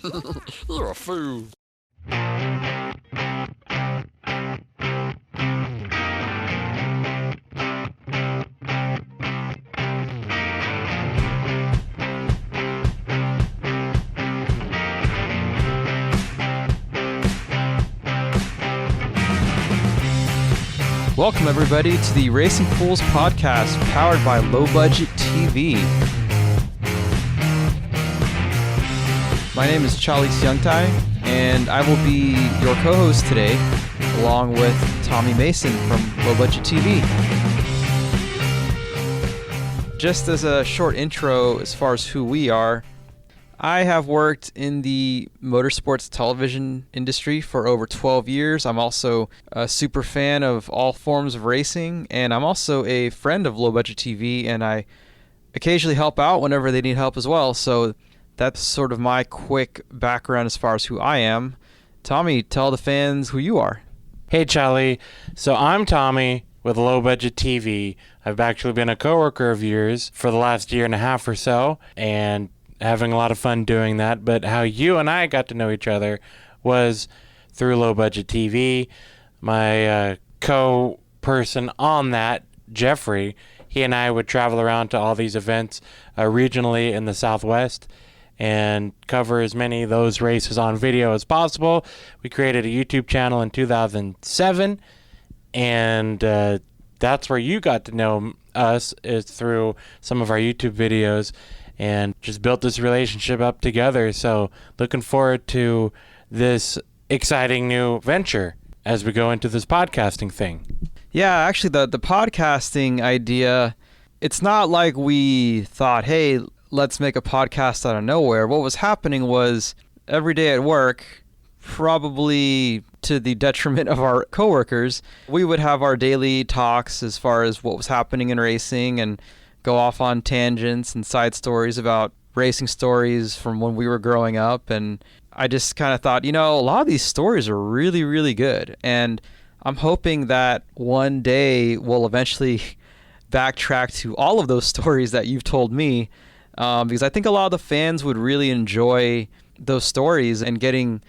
You're a fool. Welcome, everybody, to the Racing Foolz podcast powered by Low Budget TV. My name is Charlie Youngtai, and I will be your co-host today, along with Tommy Mason from Low Budget TV. Just as a short intro as far as who we are, I have worked in the motorsports television industry for over 12 years. I'm also a super fan of all forms of racing, and I'm also a friend of Low Budget TV, and I occasionally help out whenever they need help as well. So that's sort of my quick background as far as who I am. Tommy, tell the fans who you are. Hey, Charlie. So I'm Tommy with Low Budget TV. I've actually been a coworker of yours for the last year and a half or so, and having a lot of fun doing that. But how you and I got to know each other was through Low Budget TV. My co-person on that, Jeffrey, he and I would travel around to all these events regionally in the Southwest and cover as many of those races on video as possible. We created a YouTube channel in 2007, and that's where you got to know us, is through some of our YouTube videos, and just built this relationship up together. So looking forward to this exciting new venture as we go into this podcasting thing. Yeah, actually, the podcasting idea, it's not like we thought, hey, let's make a podcast out of nowhere. What was happening was every day at work, probably to the detriment of our coworkers, we would have our daily talks as far as what was happening in racing and go off on tangents and side stories about racing stories from when we were growing up. And I just kind of thought, a lot of these stories are really, really good. And I'm hoping that one day we'll eventually backtrack to all of those stories that you've told me, because I think a lot of the fans would really enjoy those stories and getting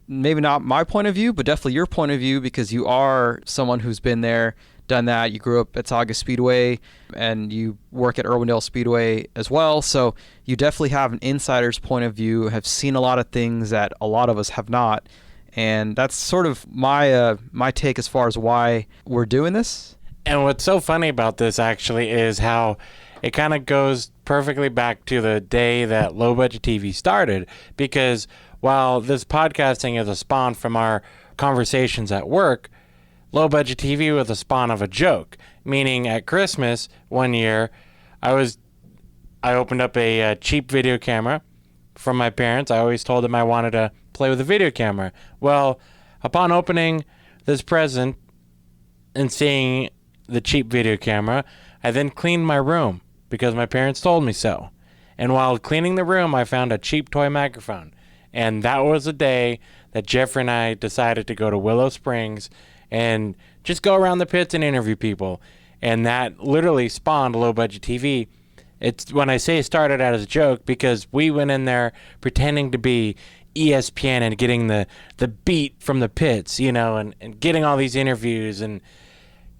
maybe not my point of view, but definitely your point of view, because you are someone who's been there, done that. You grew up at Saga Speedway and you work at Irwindale Speedway as well. So you definitely have an insider's point of view, have seen a lot of things that a lot of us have not. And that's sort of my take as far as why we're doing this. And what's so funny about this actually is how it kind of goes perfectly back to the day that Low Budget TV started, because while this podcasting is a spawn from our conversations at work, Low Budget TV was a spawn of a joke. Meaning at Christmas one year, I opened up a cheap video camera from my parents. I always told them I wanted to play with a video camera. Well, upon opening this present and seeing the cheap video camera, I then cleaned my room because my parents told me so. And while cleaning the room, I found a cheap toy microphone. And that was the day that Jeffrey and I decided to go to Willow Springs and just go around the pits and interview people. And that literally spawned Low Budget TV. It's, when I say started out as a joke, because we went in there pretending to be ESPN and getting the beat from the pits, and getting all these interviews and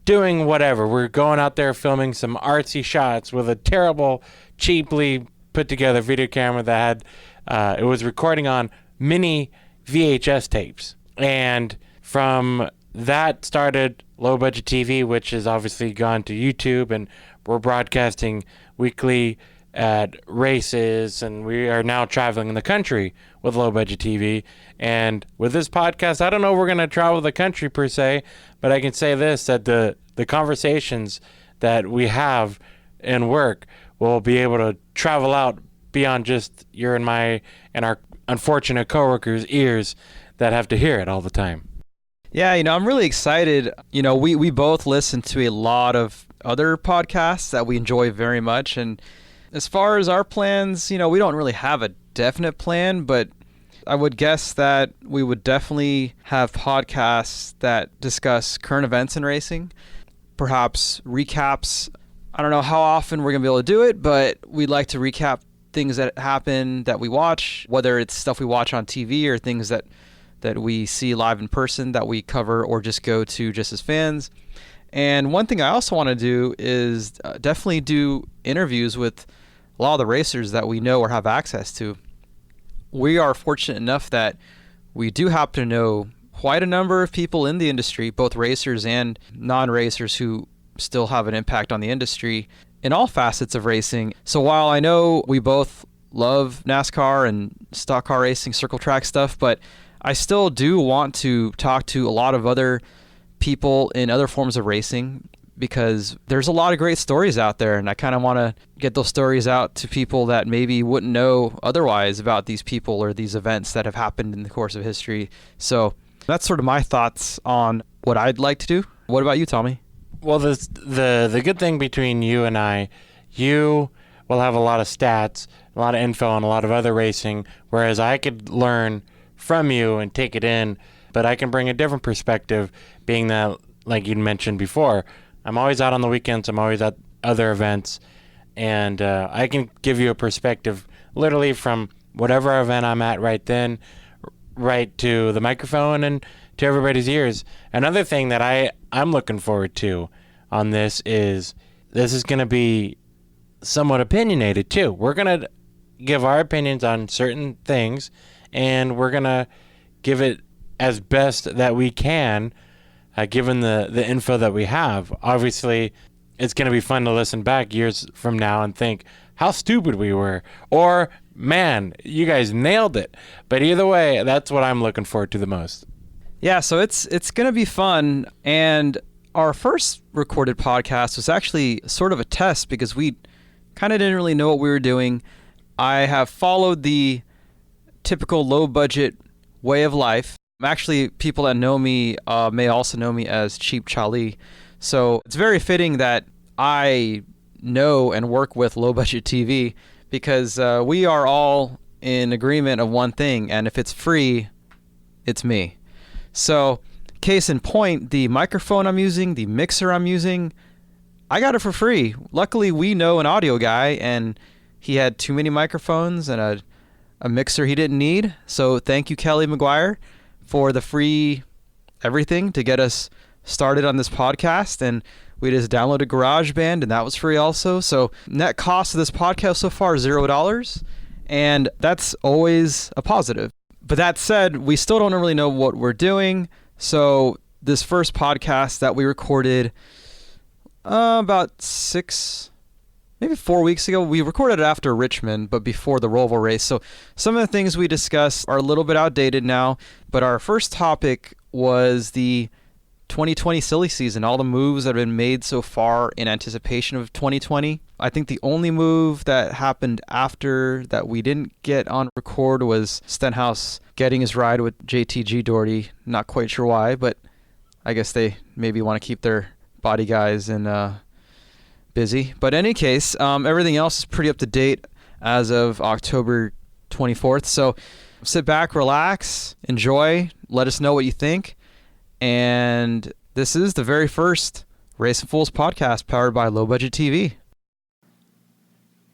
doing whatever. We're going out there filming some artsy shots with a terrible, cheaply put together video camera that had, it was recording on mini VHS tapes. And from that started Low Budget TV, which has obviously gone to YouTube, and we're broadcasting weekly at races, and we are now traveling in the country with Low Budget TV. And with this podcast, I don't know if we're going to travel the country per se, but I can say this, that the conversations that we have in work will be able to travel out beyond just your and my and our unfortunate coworkers' ears that have to hear it all the time. Yeah, I'm really excited. We both listen to a lot of other podcasts that we enjoy very much. And as far as our plans, we don't really have a definite plan, but I would guess that we would definitely have podcasts that discuss current events in racing, perhaps recaps. I don't know how often we're going to be able to do it, but we'd like to recap things that happen that we watch, whether it's stuff we watch on TV or things that we see live in person that we cover or just go to just as fans. And one thing I also want to do is definitely do interviews with a lot of the racers that we know or have access to. We are fortunate enough that we do happen to know quite a number of people in the industry, both racers and non-racers, who still have an impact on the industry in all facets of racing. So while I know we both love NASCAR and stock car racing, circle track stuff, but I still do want to talk to a lot of other people in other forms of racing, because there's a lot of great stories out there, and I kind of want to get those stories out to people that maybe wouldn't know otherwise about these people or these events that have happened in the course of history. So that's sort of my thoughts on what I'd like to do. What about you, Tommy? Well, the good thing between you and I, you will have a lot of stats, a lot of info on a lot of other racing, whereas I could learn from you and take it in, but I can bring a different perspective, being that, like you mentioned before, I'm always out on the weekends, I'm always at other events, and I can give you a perspective literally from whatever event I'm at right then, right to the microphone and to everybody's ears. Another thing that I'm looking forward to on this is going to be somewhat opinionated too. We're going to give our opinions on certain things, and we're going to give it as best that we can, given the info that we have. Obviously, it's going to be fun to listen back years from now and think how stupid we were, or man, you guys nailed it. But either way, that's what I'm looking forward to the most. Yeah, so it's going to be fun. And our first recorded podcast was actually sort of a test, because we kind of didn't really know what we were doing. I have followed the typical low budget way of life. Actually, people that know me may also know me as Cheap Charlie. So it's very fitting that I know and work with low budget TV, because we are all in agreement of one thing, and if it's free, it's me. So case in point, the microphone I'm using, the mixer I'm using, I got it for free. Luckily, we know an audio guy, and he had too many microphones and a mixer he didn't need. So thank you, Kelly McGuire, for the free everything to get us started on this podcast. And we just downloaded GarageBand, and that was free also. So net cost of this podcast so far is $0, and that's always a positive. But that said, we still don't really know what we're doing. So this first podcast that we recorded about 4 weeks ago, we recorded it after Richmond, but before the Roval race. So some of the things we discussed are a little bit outdated now, but our first topic was the 2020 silly season, all the moves that have been made so far in anticipation of 2020. I think the only move that happened after that we didn't get on record was Stenhouse getting his ride with JTG Doherty. Not quite sure why, but I guess they maybe want to keep their body guys in busy. But in any case, everything else is pretty up to date as of October 24th. So sit back, relax, enjoy, let us know what you think. And this is the very first Race and Foolz podcast powered by Low Budget TV.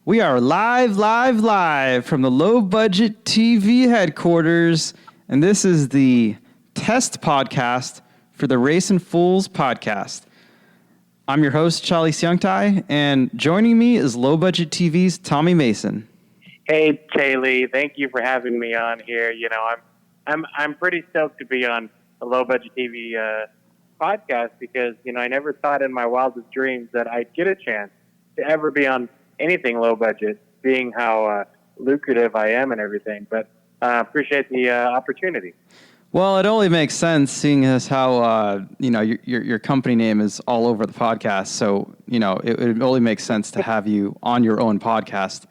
We are live from the Low Budget TV headquarters, and this is the test podcast for the Race and Foolz podcast. I'm your host, Charlie Seungtai, and joining me is Low Budget TV's Tommy Mason. Hey, Kaylee, thank you for having me on here. You know, I'm pretty stoked to be on the Low Budget TV podcast, because, you know, I never thought in my wildest dreams that I'd get a chance to ever be on anything low budget, being how lucrative I am and everything. But appreciate the opportunity. Well, it only makes sense, seeing as how you know, your company name is all over the podcast. So, you know, it only makes sense to have you on your own podcast.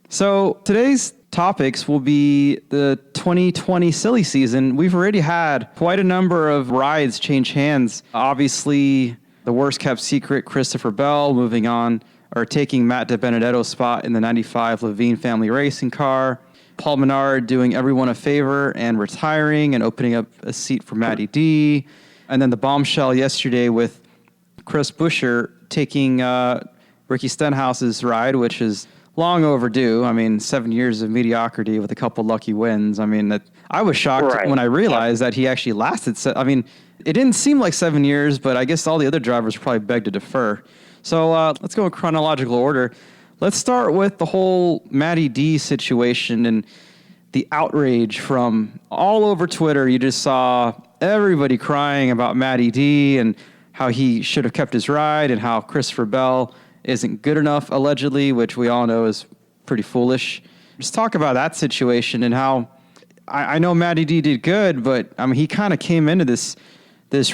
So today's topics will be the 2020 silly season. We've already had quite a number of rides change hands. Obviously, the worst kept secret, Christopher Bell, moving on or taking Matt DiBenedetto's spot in the 95 Levine family racing car. Paul Menard doing everyone a favor and retiring and opening up a seat for Matty D. And then the bombshell yesterday with Chris Buescher taking Ricky Stenhouse's ride, which is long overdue. I mean, 7 years of mediocrity with a couple lucky wins. I mean, that I was shocked when I realized that he actually lasted. I mean, it didn't seem like 7 years, but I guess all the other drivers probably begged to defer. So let's go in chronological order. Let's start with the whole Matty D situation and the outrage from all over Twitter. You just saw everybody crying about Matty D and how he should have kept his ride and how Christopher Bell isn't good enough, allegedly, which we all know is pretty foolish. Just talk about that situation and how I know Matty D did good, but I mean, he kind of came into this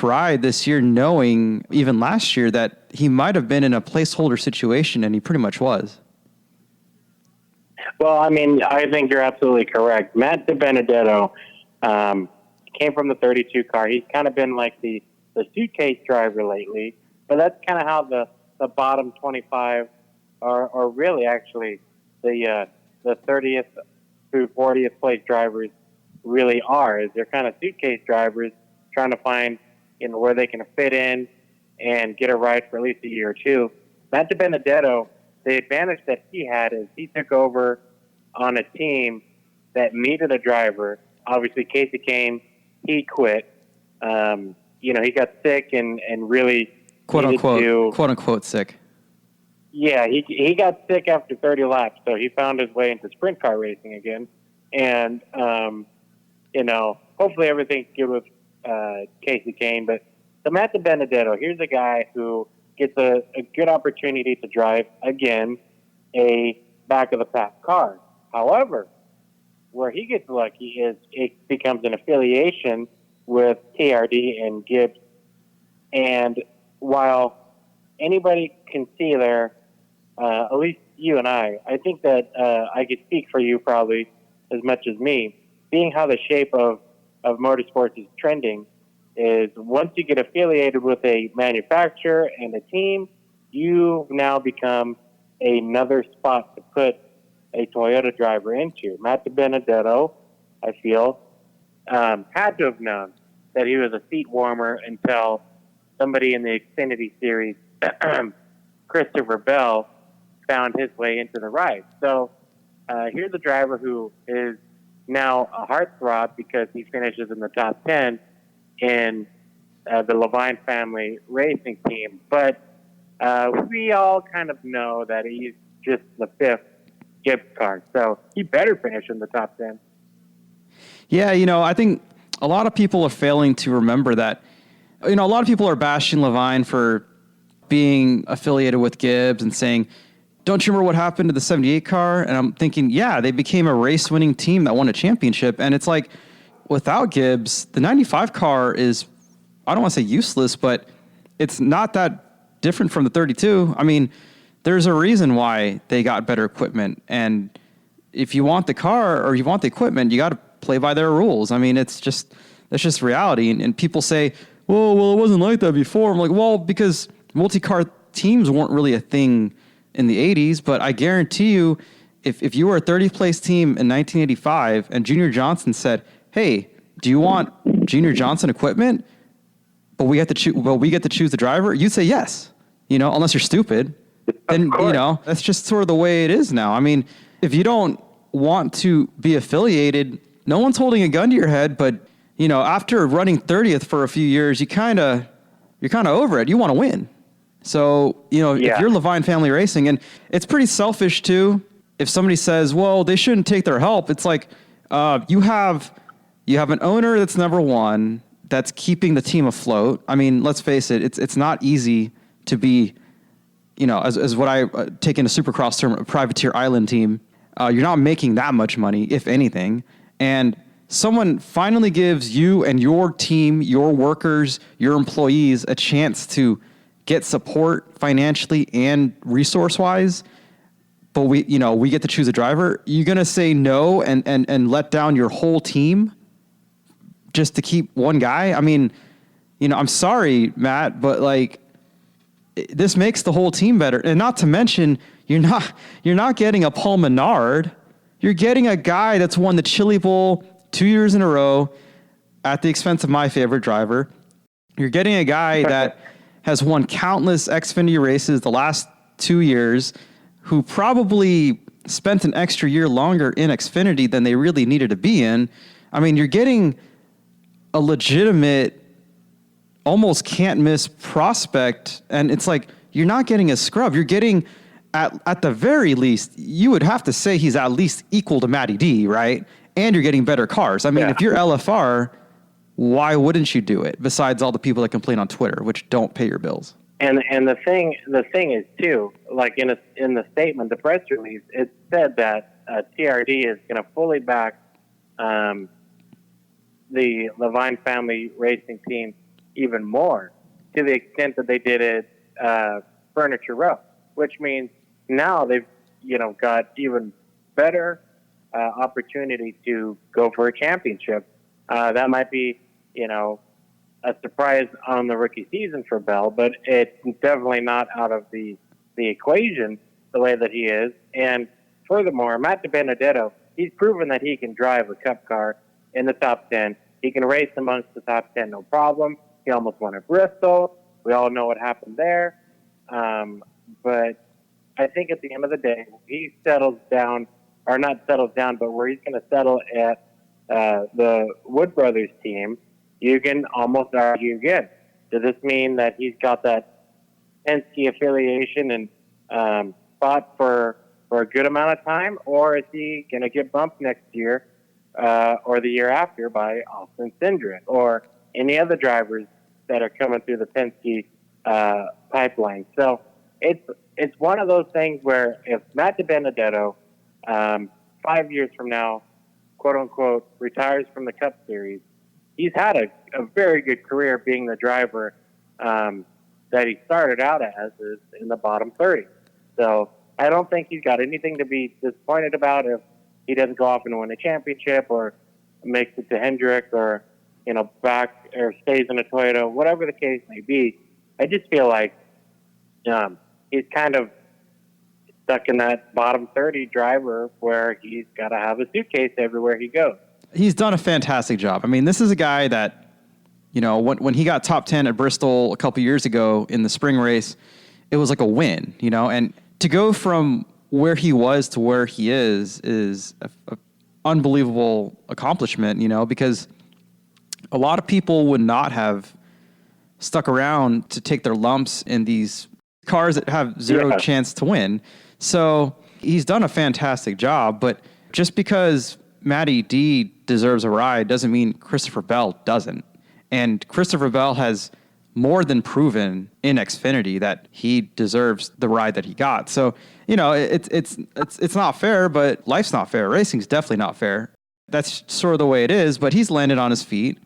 ride this year knowing, even last year, that he might have been in a placeholder situation, and he pretty much was. Well, I mean, I think you're absolutely correct. Matt DiBenedetto came from the 32 car. He's kind of been like the suitcase driver lately, but that's kind of how the bottom 25 or really actually the 30th through 40th place drivers really are. Is they're kind of suitcase drivers trying to find where they can fit in and get a ride for at least a year or two. Matt DiBenedetto, the advantage that he had is he took over on a team that needed a driver. Obviously, Casey Kane, he quit. He got sick and really quote unquote sick. Yeah, he got sick after 30 laps, so he found his way into sprint car racing again. And hopefully everything's good with Casey Kane. But the Matt DiBenedetto, here's a guy who gets a good opportunity to drive, again, a back-of-the-pack car. However, where he gets lucky is it becomes an affiliation with KRD and Gibbs. And while anybody can see there, at least you and I think that I could speak for you probably as much as me, seeing how the shape of motorsports is trending, is once you get affiliated with a manufacturer and a team, you now become another spot to put a Toyota driver into. Matt DiBenedetto, I feel, had to have known that he was a seat warmer until somebody in the Xfinity Series, Christopher Bell, found his way into the ride. So here's a driver who is now a heartthrob because he finishes in the top 10 in the Levine family racing team. But we all kind of know that he's just the fifth Gibbs car. So he better finish in the top 10. Yeah, I think a lot of people are failing to remember that. A lot of people are bashing Levine for being affiliated with Gibbs and saying, don't you remember what happened to the 78 car? And I'm thinking, yeah, they became a race-winning team that won a championship. And it's like, without Gibbs, the 95 car is, I don't want to say useless, but it's not that different from the 32. I mean, there's a reason why they got better equipment. And if you want the car or you want the equipment, you got to play by their rules. I mean, that's just reality. And people say, well, it wasn't like that before. I'm like, well, because multi-car teams weren't really a thing in the 80s, but I guarantee you, if you were a 30th place team in 1985 and Junior Johnson said, hey, do you want Junior Johnson equipment? But we get to choose the driver. You'd say yes, unless you're stupid. Then, that's just sort of the way it is now. I mean, if you don't want to be affiliated, no one's holding a gun to your head, but, after running 30th for a few years, you're kind of over it. You want to win. So, if you're Levine Family Racing, and it's pretty selfish too, if somebody says, well, they shouldn't take their help, it's like, you have an owner that's number one, that's keeping the team afloat. I mean, let's face it, it's not easy to be, as what I take in a Supercross term, a privateer island team. You're not making that much money, if anything. And someone finally gives you and your team, your workers, your employees a chance to get support financially and resource-wise, but we get to choose a driver. You're going to say no and let down your whole team just to keep one guy? I mean, I'm sorry, Matt, but this makes the whole team better. And not to mention, you're not getting a Paul Menard. You're getting a guy that's won the Chili Bowl 2 years in a row at the expense of my favorite driver. You're getting a guy that has won countless Xfinity races the last 2 years, who probably spent an extra year longer in Xfinity than they really needed to be in. I mean, you're getting a legitimate, almost can't miss prospect, and it's like you're not getting a scrub. You're getting, at the very least, you would have to say he's at least equal to Matty D, right? And you're getting better cars. I mean, if you're LFR, why wouldn't you do it? Besides all the people that complain on Twitter, which don't pay your bills. And the thing is too, like in the statement, the press release, it said that TRD is going to fully back the Levine family racing team even more, to the extent that they did it Furniture Row, which means now they've got even better opportunity to go for a championship. That might be a surprise on the rookie season for Bell, but it's definitely not out of the equation the way that he is. And furthermore, Matt DiBenedetto, he's proven that he can drive a Cup car in the top 10. He can race amongst the top 10, no problem. He almost won at Bristol. We all know what happened there. But I think at the end of the day, he settles down, or not settles down, but where he's going to settle at the Wood Brothers team, you can almost argue again. Does this mean that he's got that Penske affiliation and fought for a good amount of time, or is he going to get bumped next year or the year after by Austin Cindric or any other drivers that are coming through the Penske pipeline? So it's one of those things where if Matt DiBenedetto 5 years from now, quote unquote, retires from the Cup Series, he's had a very good career being the driver that he started out as, is in the bottom 30. So I don't think he's got anything to be disappointed about if he doesn't go off and win a championship or makes it to Hendrick or, back or stays in a Toyota, whatever the case may be. I just feel like he's kind of stuck in that bottom 30 driver where he's got to have a suitcase everywhere he goes. He's done a fantastic job. I mean, this is a guy that, when he got top 10 at Bristol a couple years ago in the spring race, it was like a win, and to go from where he was to where he is a unbelievable accomplishment, because a lot of people would not have stuck around to take their lumps in these cars that have zero chance to win. So he's done a fantastic job, but just because Matty D deserves a ride doesn't mean Christopher Bell doesn't. And Christopher Bell has more than proven in Xfinity that he deserves the ride that he got. So, it's not fair, but life's not fair. Racing's definitely not fair. That's sort of the way it is, but he's landed on his feet.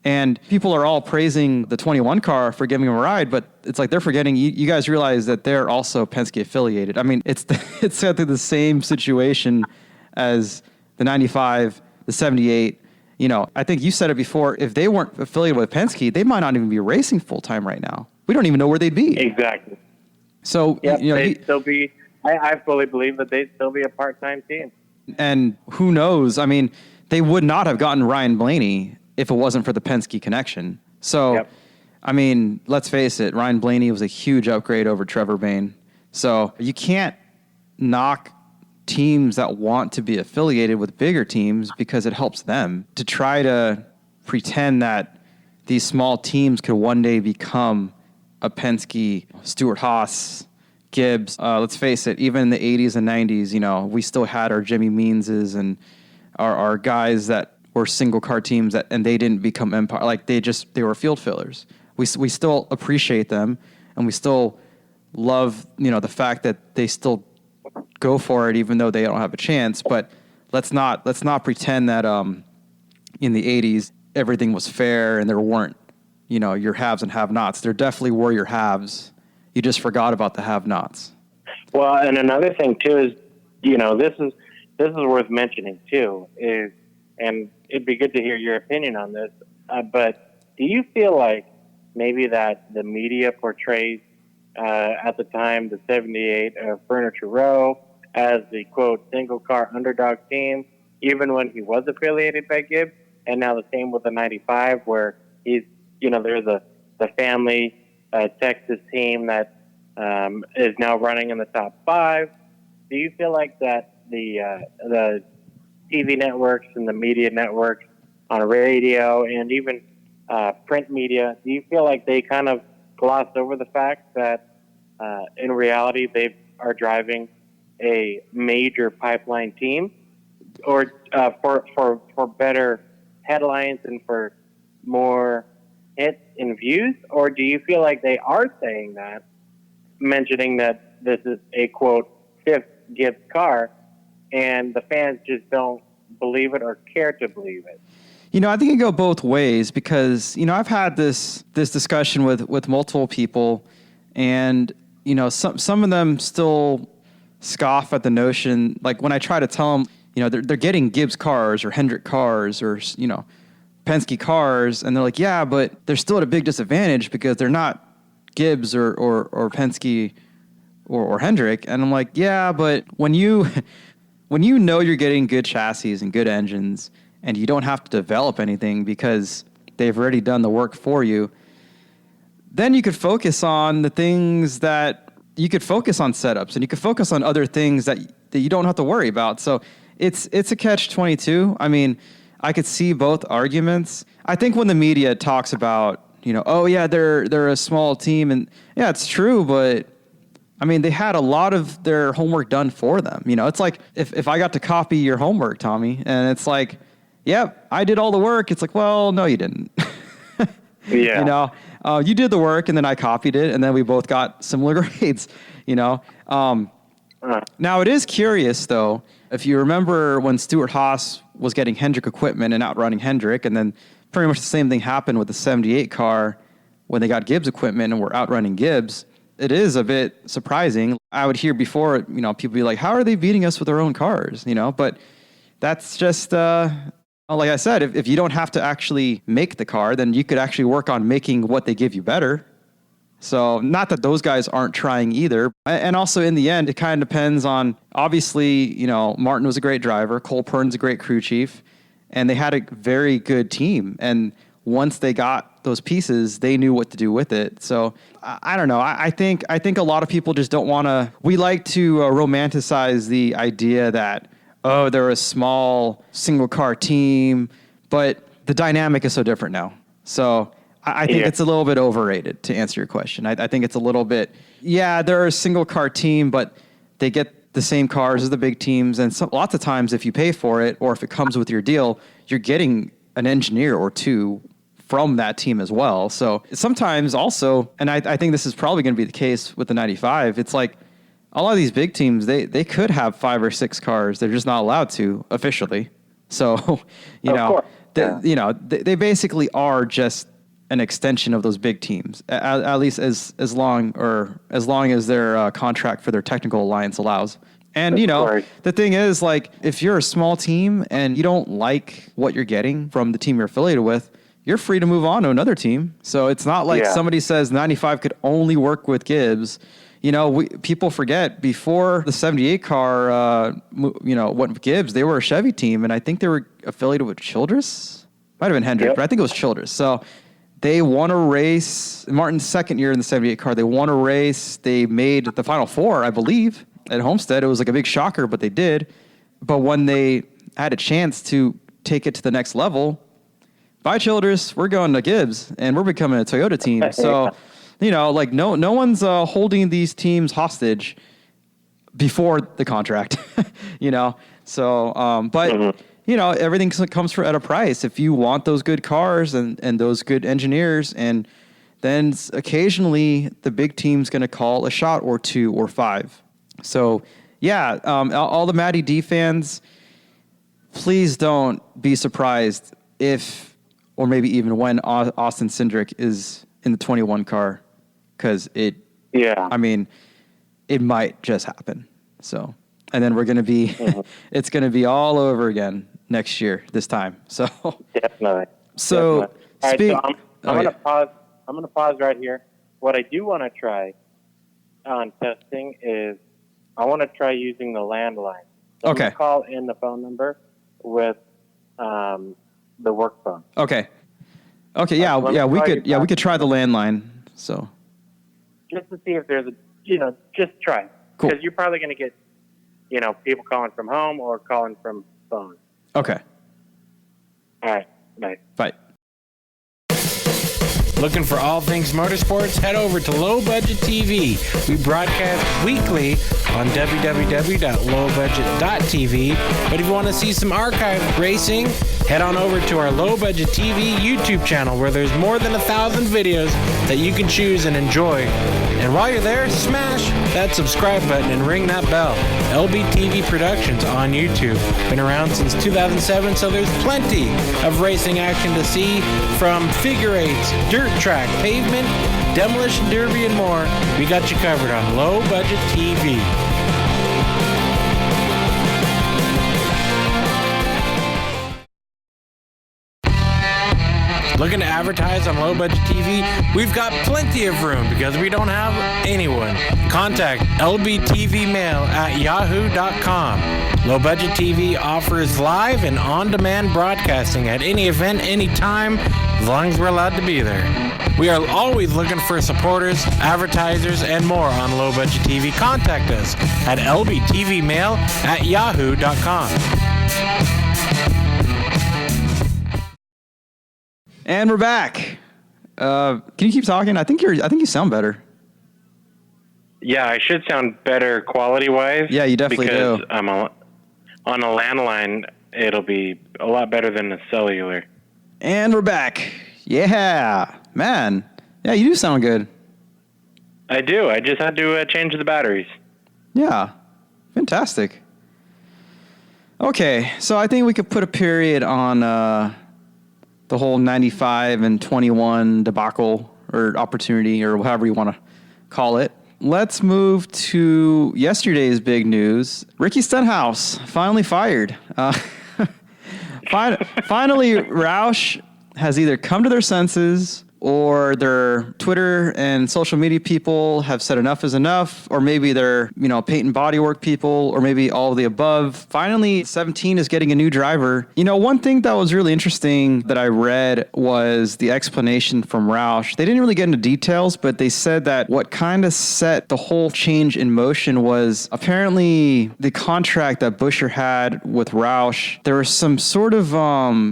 And people are all praising the 21 car for giving him a ride, but it's like they're forgetting, you guys realize that they're also Penske affiliated. I mean, it's exactly the same situation as the 95, the 78. I think you said it before, if they weren't affiliated with Penske, they might not even be racing full-time right now. We don't even know where they'd be. Exactly. So, they'd still be, I fully believe that they'd still be a part-time team. And who knows? I mean, they would not have gotten Ryan Blaney if it wasn't for the Penske connection. So, I mean, let's face it, Ryan Blaney was a huge upgrade over Trevor Bayne. So you can't knock teams that want to be affiliated with bigger teams because it helps them. To try to pretend that these small teams could one day become a Penske, Stewart-Haas, Gibbs. Let's face it, even in the 80s and 90s, we still had our Jimmy Meanses and our guys that were single car teams and they didn't become empire. Like they were field fillers. We still appreciate them, and we still love, the fact that they still go for it even though they don't have a chance. But let's not pretend that in the 80s everything was fair and there weren't, your haves and have-nots. There definitely were your haves. You just forgot about the have-nots. Well, and another thing too is, this is worth mentioning too, and it'd be good to hear your opinion on this, but do you feel like maybe that the media portrays at the time the 78 Furniture Row as the, quote, single-car underdog team, even when he was affiliated by Gibbs, and now the same with the 95 where he's, there's the family Texas team that is now running in the top 5. Do you feel like that the TV networks and the media networks on radio and even print media, do you feel like they kind of glossed over the fact that in reality they are driving a major pipeline team, or for better headlines and for more hits and views? Or do you feel like they are saying that, mentioning that this is a quote fifth Gibbs car, and the fans just don't believe it or care to believe it? I think it go both ways, because I've had this discussion with multiple people, and some of them still scoff at the notion. Like when I try to tell them, they're getting Gibbs cars or Hendrick cars or Penske cars, and they're like, yeah, but they're still at a big disadvantage because they're not Gibbs or Penske or Hendrick. And I'm like, yeah, but when you you're getting good chassis and good engines, and you don't have to develop anything because they've already done the work for you, then you could focus on the things that you could focus on setups, and you could focus on other things that you don't have to worry about. So it's a catch-22. I mean, I could see both arguments. I think when the media talks about, oh yeah, they're a small team, and yeah, it's true, but I mean, they had a lot of their homework done for them. It's like if I got to copy your homework, Tommy, and it's like, yep, I did all the work. It's like, well, no, you didn't. Yeah. You did the work, and then I copied it, and then we both got similar grades. Now, it is curious, though, if you remember when Stuart Haas was getting Hendrick equipment and outrunning Hendrick, and then pretty much the same thing happened with the 78 car when they got Gibbs equipment and were outrunning Gibbs. It is a bit surprising. I would hear before, people be like, how are they beating us with their own cars? But that's just, like I said, if you don't have to actually make the car, then you could actually work on making what they give you better. So not that those guys aren't trying either. And also in the end, it kind of depends on, obviously, Martin was a great driver. Cole Pern's a great crew chief, and they had a very good team. And once they got those pieces, they knew what to do with it. So I don't know. I think a lot of people just don't want to, we like to romanticize the idea that, oh, they're a small single car team, but the dynamic is so different now. So I think it's a little bit overrated, to answer your question. I think it's a little bit, yeah, they're a single car team, but they get the same cars as the big teams. And lots of times if you pay for it, or if it comes with your deal, you're getting an engineer or two from that team as well. So sometimes also, and I think this is probably going to be the case with the 95, it's like a lot of these big teams, they could have 5 or 6 cars. They're just not allowed to officially. So, they basically are just an extension of those big teams, at least as long as their contract for their technical alliance allows. And, the thing is, like, if you're a small team and you don't like what you're getting from the team you're affiliated with, you're free to move on to another team. So it's not like somebody says 95 could only work with Gibbs. People forget, before the 78 car, went with Gibbs, they were a Chevy team, and I think they were affiliated with Childress. Might have been Hendrick, but I think it was Childress. So they won a race. Martin's second year in the 78 car, they won a race. They made the Final Four, I believe, at Homestead. It was like a big shocker, but they did. But when they had a chance to take it to the next level, by Childress, we're going to Gibbs, and we're becoming a Toyota team. So, no one's holding these teams hostage before the contract, So, but, everything comes at a price. If you want those good cars and those good engineers, and then occasionally the big team's going to call a shot or 2 or 5. So, all the Matty D fans, please don't be surprised if, or maybe even when, Austin Cindric is in the 21 car, because it might just happen. So, and then we're going to be, it's going to be all over again next year, this time. So, definitely. So, definitely. All right, so I'm going to pause. I'm going to pause right here. What I do want to try on testing is I want to try using the landline. So okay. I'm gonna call in the phone number with the work phone. Okay. We could try the landline. So just to see if there's just try. Cool. Because you're probably going to get people calling from home or calling from phone. Okay. All right. Nice. Bye. Looking for all things motorsports? Head over to Low Budget TV. We broadcast weekly on www.lowbudget.tv. But if you want to see some archived racing, head on over to our Low Budget TV YouTube channel, where there's more than 1,000 videos that you can choose and enjoy. And while you're there, smash that subscribe button and ring that bell. LBTV Productions on YouTube. Been around since 2007, so there's plenty of racing action to see, from figure eights, dirt track, pavement, demolition derby, and more. We got you covered on Low Budget TV. Looking to advertise on Low Budget TV? We've got plenty of room because we don't have anyone. Contact lbtvmail@yahoo.com. Low Budget TV offers live and on-demand broadcasting at any event, anytime, as long as we're allowed to be there. We are always looking for supporters, advertisers, and more on Low Budget TV. Contact us at lbtvmail@yahoo.com. And we're back. Can you keep talking? I think you sound better. Yeah, I should sound better quality-wise. Yeah, you definitely because do. I'm on a landline. It'll be a lot better than a cellular. And we're back. Yeah, man. Yeah, you do sound good. I do. I just had to change the batteries. Yeah, fantastic. Okay, so I think we could put a period on the whole 95 and 21 debacle or opportunity or however you want to call it. Let's move to yesterday's big news. Ricky Stenhouse finally fired. Finally, Roush has either come to their senses, or their Twitter and social media people have said enough is enough, or maybe they're, paint and bodywork people, or maybe all of the above. Finally, 17 is getting a new driver. One thing that was really interesting that I read was the explanation from Roush. They didn't really get into details, but they said that what kind of set the whole change in motion was apparently the contract that Buescher had with Roush. There were some sort of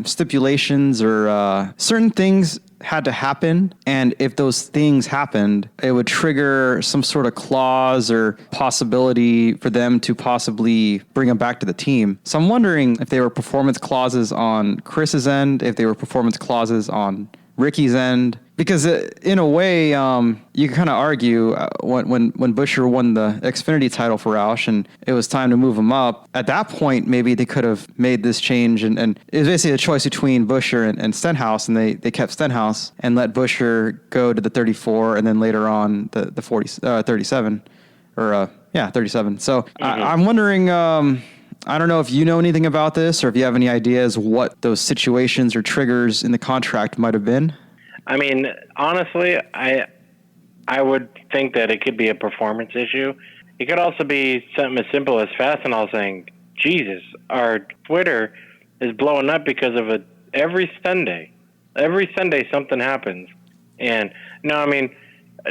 stipulations or certain things had to happen, and if those things happened, it would trigger some sort of clause or possibility for them to possibly bring him back to the team. So I'm wondering if they were performance clauses on Chris's end, if they were performance clauses on Ricky's end, because in a way, you can kind of argue when Buescher won the Xfinity title for Roush and it was time to move him up. At that point, maybe they could have made this change, and it was basically a choice between Buescher and Stenhouse, and they kept Stenhouse and let Buescher go to the 34, and then later on the 37, or 37. So I'm wondering. I don't know if you know anything about this, or if you have any ideas what those situations or triggers in the contract might have been. I mean, honestly, I would think that it could be a performance issue. It could also be something as simple as Fastenal saying, Jesus, our Twitter is blowing up because of it every Sunday. Every Sunday something happens. And no, I mean,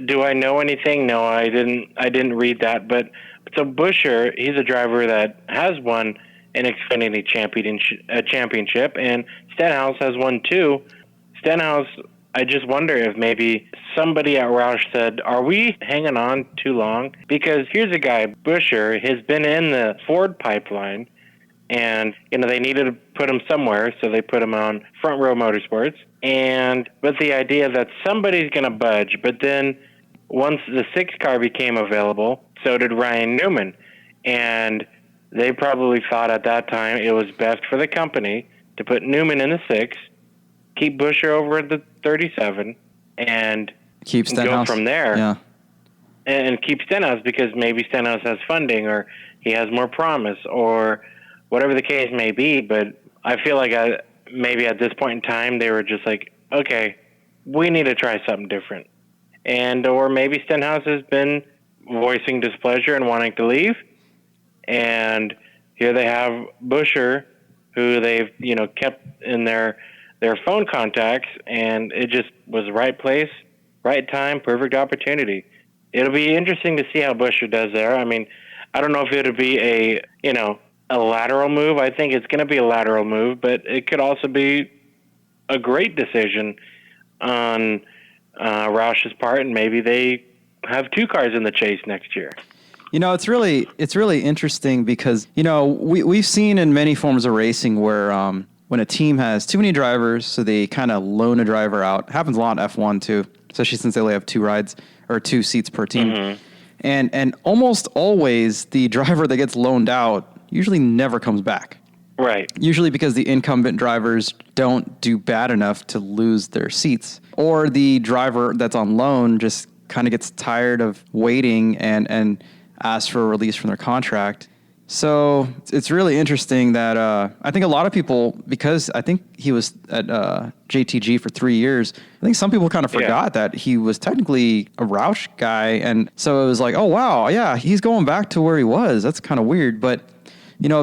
do I know anything? No, I didn't read that. But so Buescher, he's a driver that has won an Xfinity championship, and Stenhouse has won too. Stenhouse, I just wonder if maybe somebody at Roush said, are we hanging on too long? Because here's a guy, Buescher, has been in the Ford pipeline, and they needed to put him somewhere, so they put him on Front Row Motorsports, and with the idea that somebody's going to budge. But then once the 6 car became available, so did Ryan Newman, and they probably thought at that time it was best for the company to put Newman in the 6, keep Buescher over at the 37, and keep Stenhouse go from there. Yeah. And keep Stenhouse, because maybe Stenhouse has funding, or he has more promise, or whatever the case may be. But I feel like maybe at this point in time they were just like, okay, we need to try something different. Or maybe Stenhouse has been voicing displeasure and wanting to leave, and here they have Buescher, who they've kept in their phone contacts, and it just was right place, right time, perfect opportunity. It'll be interesting to see how Buescher does there. I mean, I don't know if it'll be a lateral move. I think it's going to be a lateral move, but it could also be a great decision on Roush's part, and maybe they have 2 cars in the chase next year. It's really interesting because, we've seen in many forms of racing where when a team has too many drivers, so they kind of loan a driver out. It happens a lot in F1 too, especially since they only have 2 rides or 2 seats per team. Mm-hmm. And almost always the driver that gets loaned out usually never comes back. Right. Usually because the incumbent drivers don't do bad enough to lose their seats, or the driver that's on loan just kind of gets tired of waiting and asks for a release from their contract. So it's really interesting that I think a lot of people, because I think he was at JTG for 3 years, I think some people kind of forgot that he was technically a Roush guy. And so it was like, oh, wow, yeah, he's going back to where he was. That's kind of weird. But,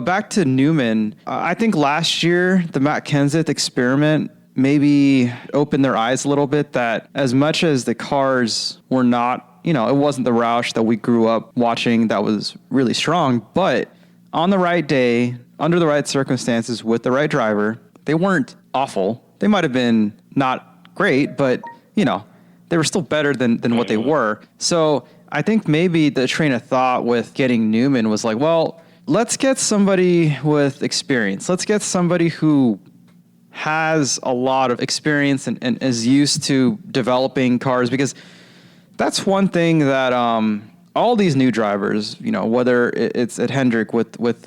back to Newman, I think last year the Matt Kenseth experiment maybe opened their eyes a little bit that as much as the cars were not, it wasn't the Roush that we grew up watching that was really strong, but on the right day, under the right circumstances, with the right driver, they weren't awful. They might have been not great, but, they were still better than what they were. So I think maybe the train of thought with getting Newman was like, well, let's get somebody with experience. Let's get somebody who has a lot of experience and is used to developing cars, because that's one thing that all these new drivers, whether it's at Hendrick with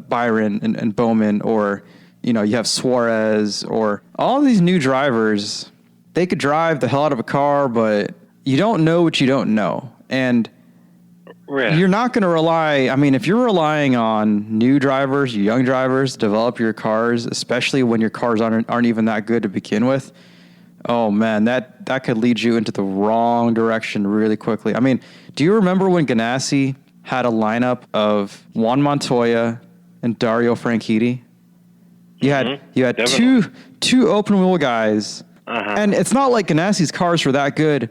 Byron and Bowman, or you have Suarez, or all these new drivers, they could drive the hell out of a car, but you don't know what you don't know, and you're not going to rely. I mean, if you're relying on new drivers, young drivers to develop your cars, especially when your cars aren't even that good to begin with. Oh man, that could lead you into the wrong direction really quickly. I mean, do you remember when Ganassi had a lineup of Juan Montoya and Dario Franchitti? You had two open wheel guys, and it's not like Ganassi's cars were that good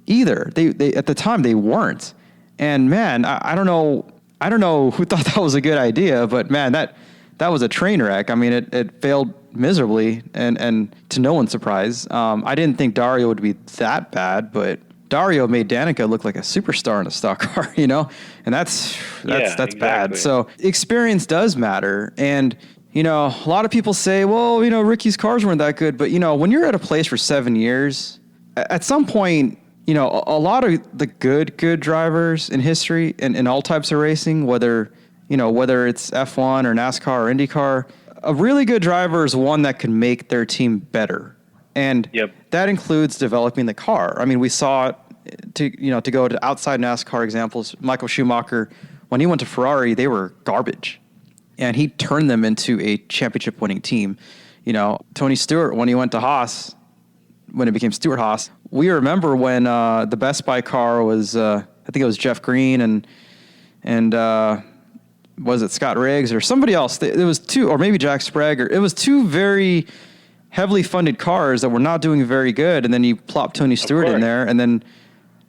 either. They at the time they weren't. And man, I don't know who thought that was a good idea, but man, that was a train wreck. I mean, it failed miserably, and to no one's surprise. I didn't think Dario would be that bad, but Dario made Danica look like a superstar in a stock car, and that's exactly. bad. So experience does matter, and a lot of people say, well, Ricky's cars weren't that good, but when you're at a place for 7 years, at some point, a lot of the good drivers in history and in all types of racing, whether it's F1 or NASCAR or IndyCar, a really good driver is one that can make their team better. And that includes developing the car. I mean, we saw it to go to outside NASCAR examples. Michael Schumacher, when he went to Ferrari, they were garbage, and he turned them into a championship winning team. Tony Stewart, when he went to Haas, when it became Stewart Haas, we remember when the Best Buy car was, I think it was Jeff Green and was it Scott Riggs or somebody else? It was 2, or maybe Jack Sprague. It was 2 very heavily funded cars that were not doing very good. And then you plop Tony Stewart in there, and then,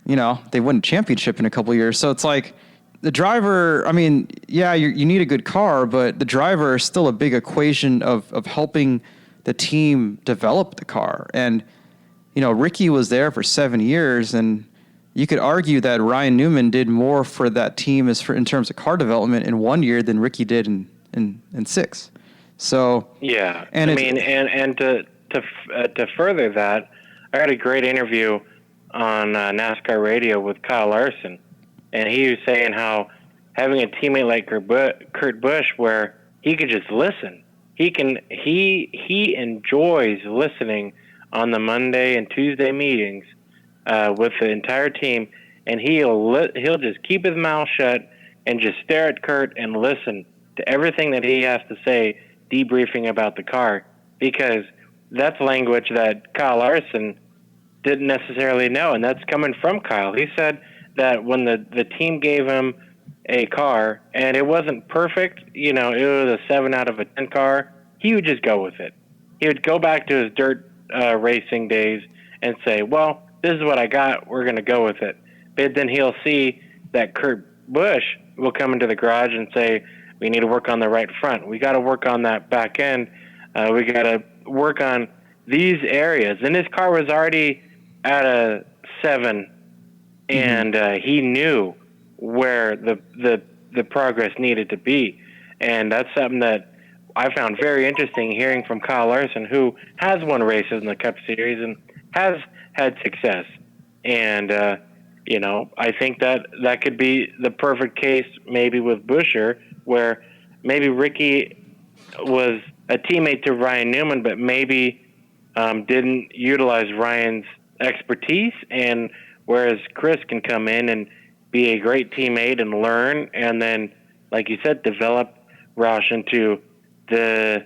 they win a championship in a couple of years. So it's like the driver, I mean, yeah, you need a good car, but the driver is still a big equation of helping the team develop the car. And, Ricky was there for 7 years, and you could argue that Ryan Newman did more for that team in terms of car development in 1 year than Ricky did in 6. So yeah, and to further that, I had a great interview on NASCAR radio with Kyle Larson, and he was saying how having a teammate like Kurt Busch, where he could just listen, he enjoys listening on the Monday and Tuesday meetings with the entire team, and he'll just keep his mouth shut and just stare at Kurt and listen to everything that he has to say, debriefing about the car, because that's language that Kyle Larson didn't necessarily know, and that's coming from Kyle. He said that when the team gave him a car and it wasn't perfect, it was a 7 out of a 10 car, he would just go with it. He would go back to his dirt racing days and say, well, this is what I got, we're going to go with it. But then he'll see that Kurt Busch will come into the garage and say, we need to work on the right front. We got to work on that back end. We got to work on these areas. And his car was already at a 7, and he knew where the progress needed to be. And that's something that I found very interesting, hearing from Kyle Larson, who has won races in the Cup Series and has had success. And, I think that could be the perfect case maybe with Buescher, where maybe Ricky was a teammate to Ryan Newman, but maybe didn't utilize Ryan's expertise, and whereas Chris can come in and be a great teammate and learn, and then, like you said, develop Roush into the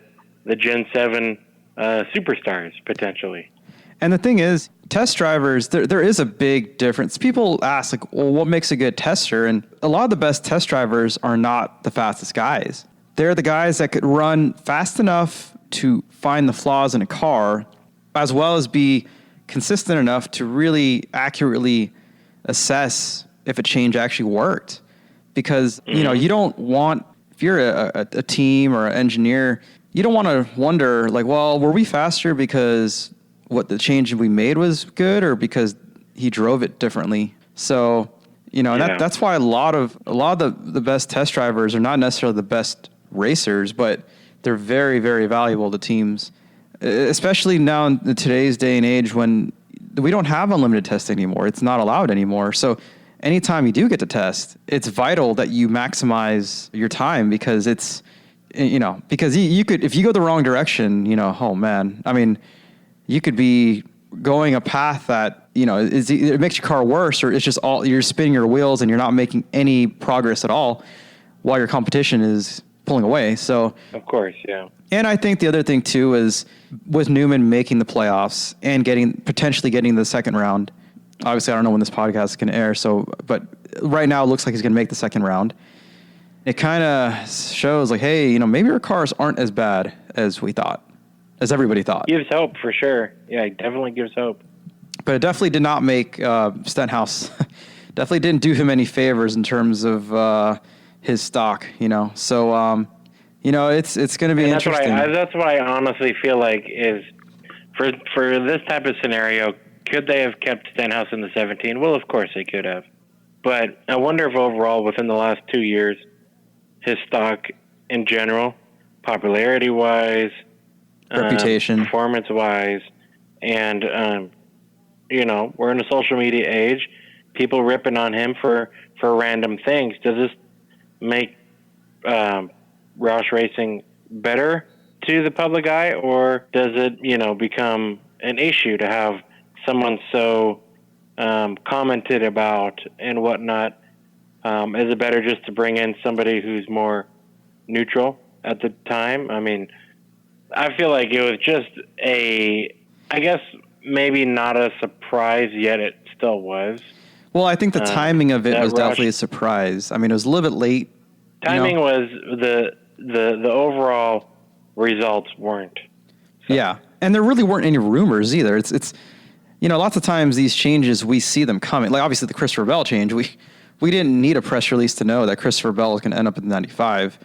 Gen 7 superstars, potentially. And the thing is, test drivers, there is a big difference. People ask, like, well, what makes a good tester? And a lot of the best test drivers are not the fastest guys. They're the guys that could run fast enough to find the flaws in a car, as well as be consistent enough to really accurately assess if a change actually worked. Because, you don't want, if you're a team or an engineer, you don't want to wonder, like, well, were we faster because what the change we made was good, or because he drove it differently? So, that's why a lot of the best test drivers are not necessarily the best racers, but they're very, very valuable to teams, especially now in today's day and age when we don't have unlimited testing anymore. It's not allowed anymore. So anytime you do get to test, it's vital that you maximize your time, because it's, because you could, if you go the wrong direction, oh man, I mean, you could be going a path that, it makes your car worse, or it's just you're spinning your wheels and you're not making any progress at all while your competition is pulling away. So, of course, yeah. And I think the other thing too is with Newman making the playoffs and potentially getting the second round. Obviously, I don't know when this podcast is going to air. But right now it looks like he's going to make the second round. It kind of shows like, hey, maybe our cars aren't as bad as we thought, as everybody thought. Gives hope for sure. Yeah, it definitely gives hope. But it definitely did not make Stenhouse, definitely didn't do him any favors in terms of his stock, So, it's going to be interesting. That's what I honestly feel like is, for this type of scenario, could they have kept Stenhouse in the 17? Well, of course they could have. But I wonder if overall, within the last 2 years, his stock in general, popularity-wise, reputation, performance-wise, and, we're in a social media age, people ripping on him for random things. Does this make Roush Racing better to the public eye, or does it, become an issue to have someone so commented about and whatnot? Is it better just to bring in somebody who's more neutral at the time? I mean, I feel like it was just I guess maybe not a surprise, yet it still was. Well, I think the timing of it was definitely a surprise. I mean, it was a little bit late. Timing was the overall results weren't. So. Yeah, and there really weren't any rumors either. It's lots of times these changes, we see them coming. Like obviously the Christopher Bell change, we didn't need a press release to know that Christopher Bell was going to end up in the 95,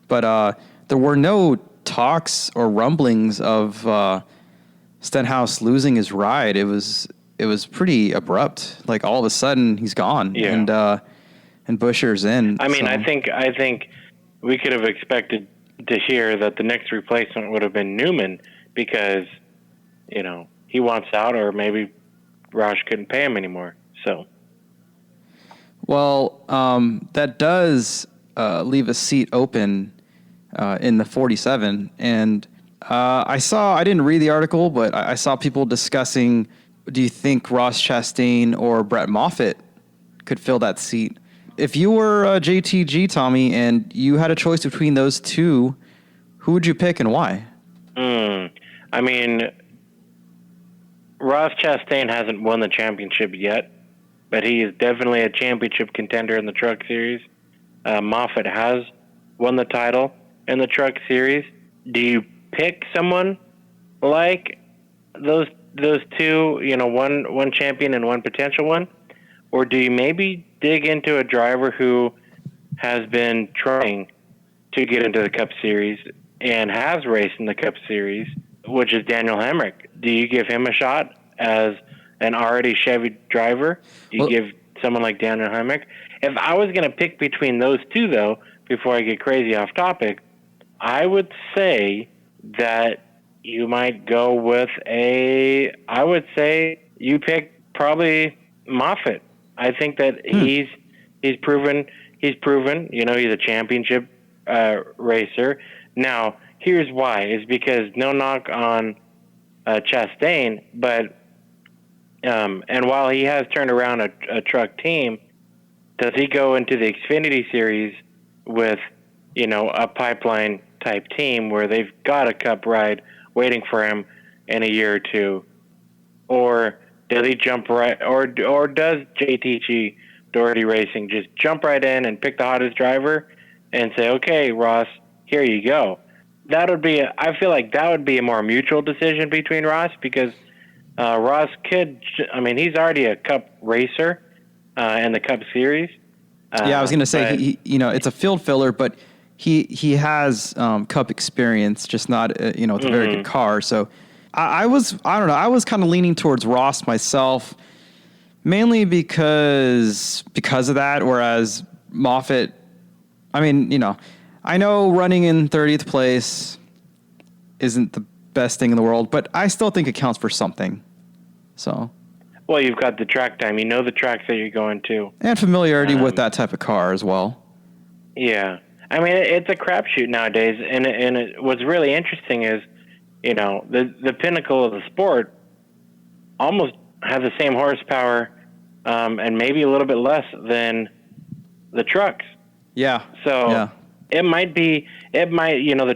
but there were no talks or rumblings of Stenhouse losing his ride. It was pretty abrupt. Like all of a sudden he's gone, and Buescher's in. I mean, so. I think we could have expected to hear that the next replacement would have been Newman, because he wants out, or maybe Roush couldn't pay him anymore. So, well, that does leave a seat open in the 47, and I didn't read the article, but I saw people discussing, do you think Ross Chastain or Brett Moffitt could fill that seat? If you were JTG, Tommy, and you had a choice between those two, who would you pick and why? I mean, Ross Chastain hasn't won the championship yet, but he is definitely a championship contender in the Truck Series. Moffitt has won the title in the Truck Series. Do you pick someone like those two, one champion and one potential one? Or do you maybe dig into a driver who has been trying to get into the Cup Series and has raced in the Cup Series, which is Daniel Hemrick. Do you give him a shot as an already Chevy driver? Do you give someone like Daniel Hemrick? If I was going to pick between those two, though, before I get crazy off topic, I would say that you might go with I would say you pick probably Moffitt. I think that he's proven, he's a championship racer. Now, here's why. It's because no knock on Chastain, but and while he has turned around a truck team, does he go into the Xfinity Series with, a pipeline type team where they've got a Cup ride waiting for him in a year or two? Or does he jump right, or does JTG Doherty Racing just jump right in and pick the hottest driver and say, okay, Ross, here you go? I feel like that would be a more mutual decision between Ross, because Ross he's already a Cup racer in the Cup Series. I was going to say, he, it's a field filler, but he has Cup experience, just not, it's a very good car. So I don't know, I was kind of leaning towards Ross myself, mainly because of that, whereas Moffitt, I know running in 30th place isn't the best thing in the world, but I still think it counts for something. So, well, you've got the track time. You know the tracks that you're going to. And familiarity with that type of car as well. Yeah. It's a crapshoot nowadays. And what's really interesting is, the pinnacle of the sport almost has the same horsepower and maybe a little bit less than the trucks. Yeah. So yeah. It might, the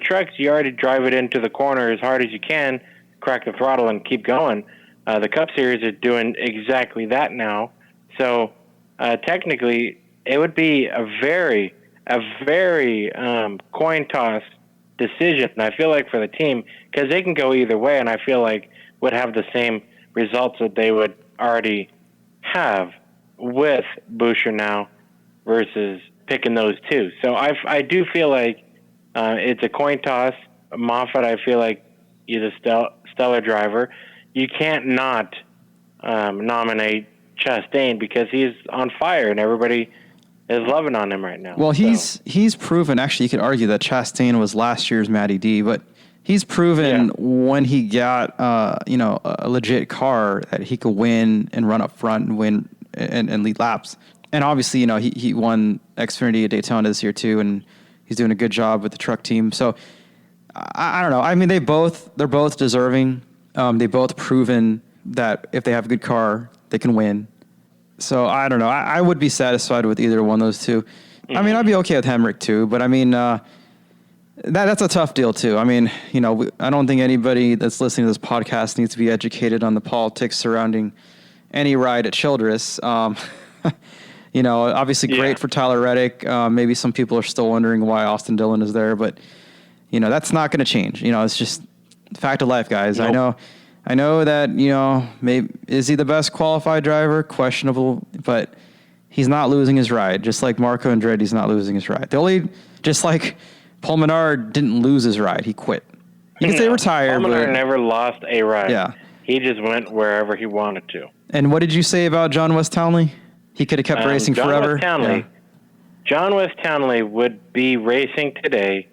trucks, you already drive it into the corner as hard as you can, crack the throttle and keep going. The Cup Series is doing exactly that now. So technically, it would be a very coin toss decision, I feel like, for the team, because they can go either way, and I feel like would have the same results that they would already have with Buescher now versus picking those two. So I do feel like it's a coin toss. Moffitt, I feel like, he's a stellar driver. You can't not nominate Chastain because he's on fire and everybody is loving on him right now. Well, he's proven, actually, you could argue that Chastain was last year's Matty D, but he's proven when he got a legit car that he could win and run up front and win and lead laps. And obviously, he won Xfinity at Daytona this year too, and he's doing a good job with the truck team. So I don't know. They're both deserving. They both proven that if they have a good car, they can win. So I don't know. I would be satisfied with either one of those two. Mm-hmm. I'd be okay with Hemrick too, but that's a tough deal too. I don't think anybody that's listening to this podcast needs to be educated on the politics surrounding any ride at Childress. Obviously great for Tyler Reddick. Maybe some people are still wondering why Austin Dillon is there, but that's not going to change. It's just fact of life, guys. Nope. I know that, maybe is he the best qualified driver? Questionable, but he's not losing his ride. Just like Marco Andretti's not losing his ride. Just like Paul Menard didn't lose his ride. He quit. You can say retired. Paul Menard never lost a ride. Yeah. He just went wherever he wanted to. And what did you say about John West Townley? He could have kept racing forever. John West Townley would be racing today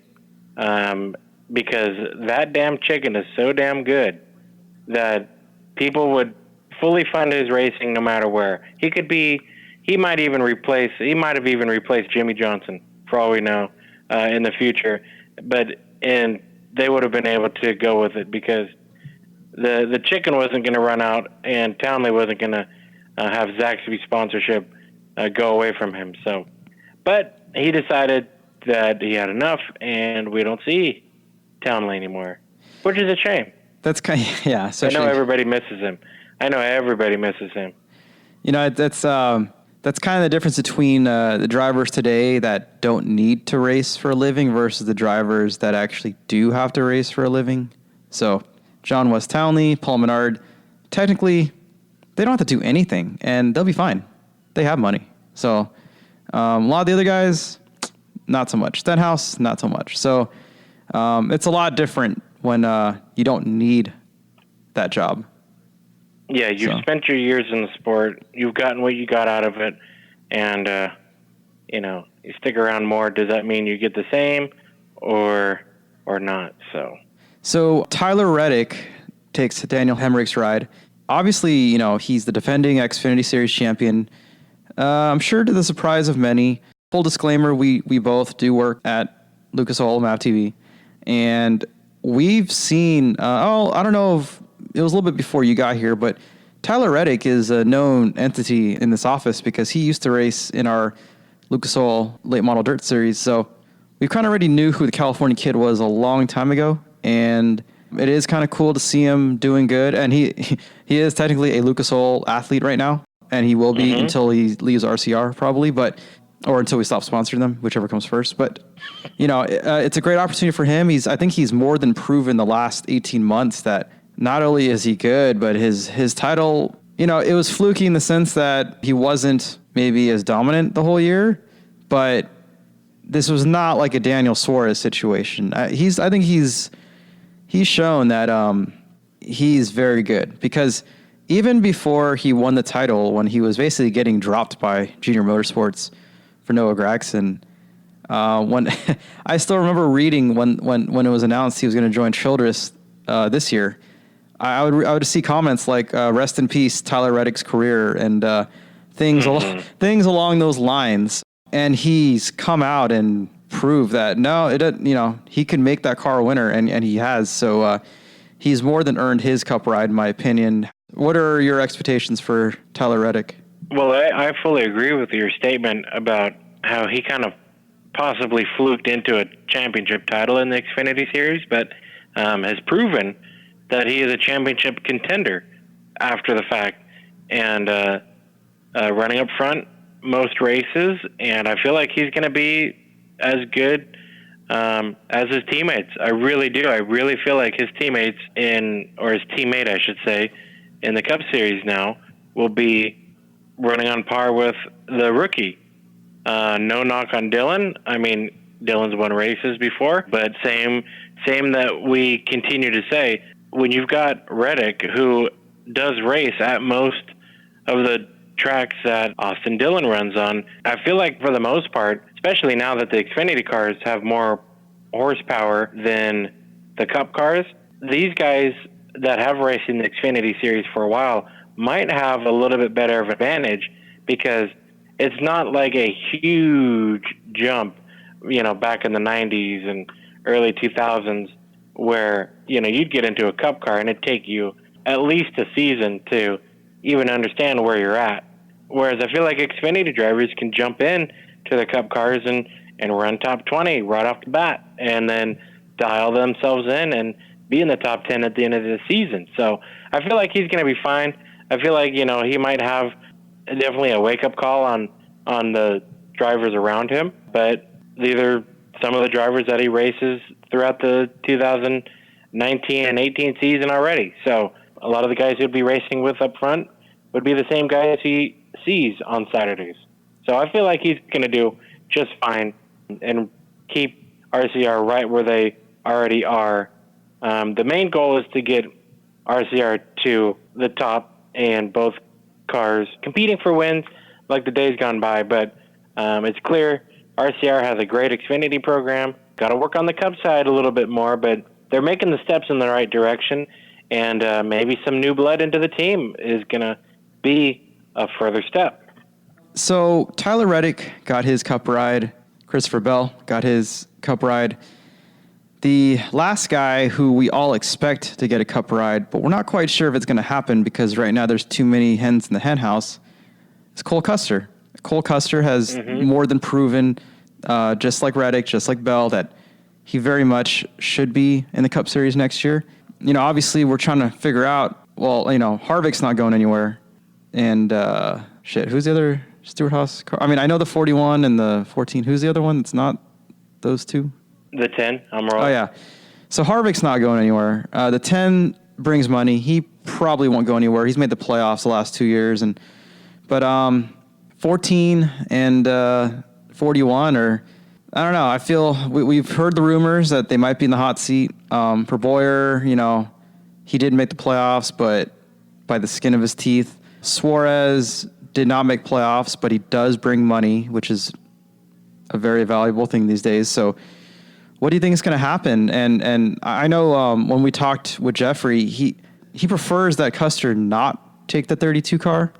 because that damn chicken is so damn good that people would fully fund his racing no matter where. He might have even replaced Jimmy Johnson, for all we know, in the future. And they would have been able to go with it because the chicken wasn't going to run out and Townley wasn't going to have Zaxby's sponsorship go away from him. So, but he decided that he had enough, and we don't see Townley anymore, which is a shame. That's kind of, yeah. I know everybody misses him. That's kind of the difference between the drivers today that don't need to race for a living versus the drivers that actually do have to race for a living. So, John West Townley, Paul Menard, technically, they don't have to do anything, and they'll be fine. They have money. So, a lot of the other guys, not so much. Stenhouse, not so much. So it's a lot different when you don't need that job. Yeah, you've spent your years in the sport. You've gotten what you got out of it. And, you stick around more. Does that mean you get the same or not? So Tyler Reddick takes Daniel Hemrick's ride. Obviously, he's the defending Xfinity Series champion. I'm sure to the surprise of many. Full disclaimer, we both do work at Lucas Oil Mav TV. And we've seen, I don't know if it was a little bit before you got here, but Tyler Reddick is a known entity in this office because he used to race in our Lucas Oil Late Model Dirt Series. So we kind of already knew who the California kid was a long time ago. And it is kind of cool to see him doing good. And he is technically a Lucas Oil athlete right now. And he will be until he leaves RCR probably, or until we stop sponsoring them, whichever comes first. But, it's a great opportunity for him. I think he's more than proven the last 18 months that not only is he good, but his title, it was fluky in the sense that he wasn't maybe as dominant the whole year, but this was not like a Daniel Suarez situation. I think he's shown that he's very good, because even before he won the title, when he was basically getting dropped by Junior Motorsports for Noah Gragson, when I still remember reading when it was announced he was going to join Childress this year, I would see comments like "Rest in peace, Tyler Reddick's career," and things along those lines. And he's come out and proved that he can make that car a winner, and he has. So he's more than earned his Cup ride, in my opinion. What are your expectations for Tyler Reddick? Well, I fully agree with your statement about how he kind of possibly fluked into a championship title in the Xfinity Series, but has proven that he is a championship contender after the fact, and running up front most races, and I feel like he's going to be as good as his teammates. I really do. I really feel like his teammate, I should say, in the Cup Series now will be running on par with the rookie. No knock on Dylan. I mean, Dylan's won races before, but same that we continue to say, when you've got Reddick, who does race at most of the tracks that Austin Dillon runs on, I feel like for the most part, especially now that the Xfinity cars have more horsepower than the Cup cars, these guys that have raced in the Xfinity Series for a while might have a little bit better of advantage, because it's not like a huge jump, back in the 90s and early 2000s where, you'd get into a Cup car and it'd take you at least a season to even understand where you're at. Whereas I feel like Xfinity drivers can jump in to the Cup cars and run top 20 right off the bat, and then dial themselves in and be in the top 10 at the end of the season. So I feel like he's going to be fine. I feel like, he might have definitely a wake-up call on the drivers around him, but these are some of the drivers that he races throughout the 2019 and 18 season already. So a lot of the guys he'd be racing with up front would be the same guys he sees on Saturdays. So I feel like he's going to do just fine and keep RCR right where they already are. The main goal is to get RCR to the top and both cars competing for wins like the days gone by. But it's clear RCR has a great Xfinity program. Got to work on the Cup side a little bit more, but they're making the steps in the right direction. And maybe some new blood into the team is going to be a further step. So Tyler Reddick got his Cup ride. Christopher Bell got his Cup ride. The last guy who we all expect to get a Cup ride, but we're not quite sure if it's going to happen because right now there's too many hens in the hen house, is Cole Custer. Cole Custer has more than proven, just like Reddick, just like Bell, that he very much should be in the Cup Series next year. Obviously we're trying to figure out, Harvick's not going anywhere. And, who's the other Stewart Haas car? I mean, I know the 41 and the 14. Who's the other one that's not those two? The 10, I'm wrong. Oh, yeah. So Harvick's not going anywhere. The 10 brings money. He probably won't go anywhere. He's made the playoffs the last 2 years. But 14 and 41 are I don't know. I feel we've heard the rumors that they might be in the hot seat. For Boyer, he did make the playoffs, but by the skin of his teeth. Suarez did not make playoffs, but he does bring money, which is a very valuable thing these days. So what do you think is going to happen? And I know when we talked with Jeffrey, he prefers that Custer not take the 32 car,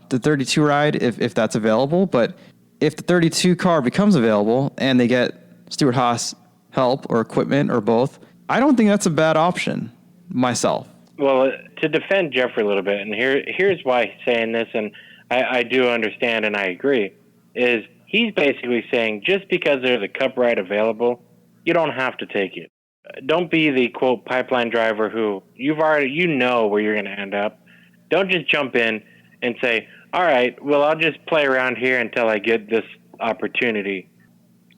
the 32 ride, if that's available. But if the 32 car becomes available and they get Stewart-Haas help or equipment or both, I don't think that's a bad option myself. Well, to defend Jeffrey a little bit, and here's why he's saying this, and I do understand and I agree, is he's basically saying just because there's a cup ride available, you don't have to take it. Don't be the, quote, pipeline driver who you know where you're going to end up. Don't just jump in and say, all right, well, I'll just play around here until I get this opportunity.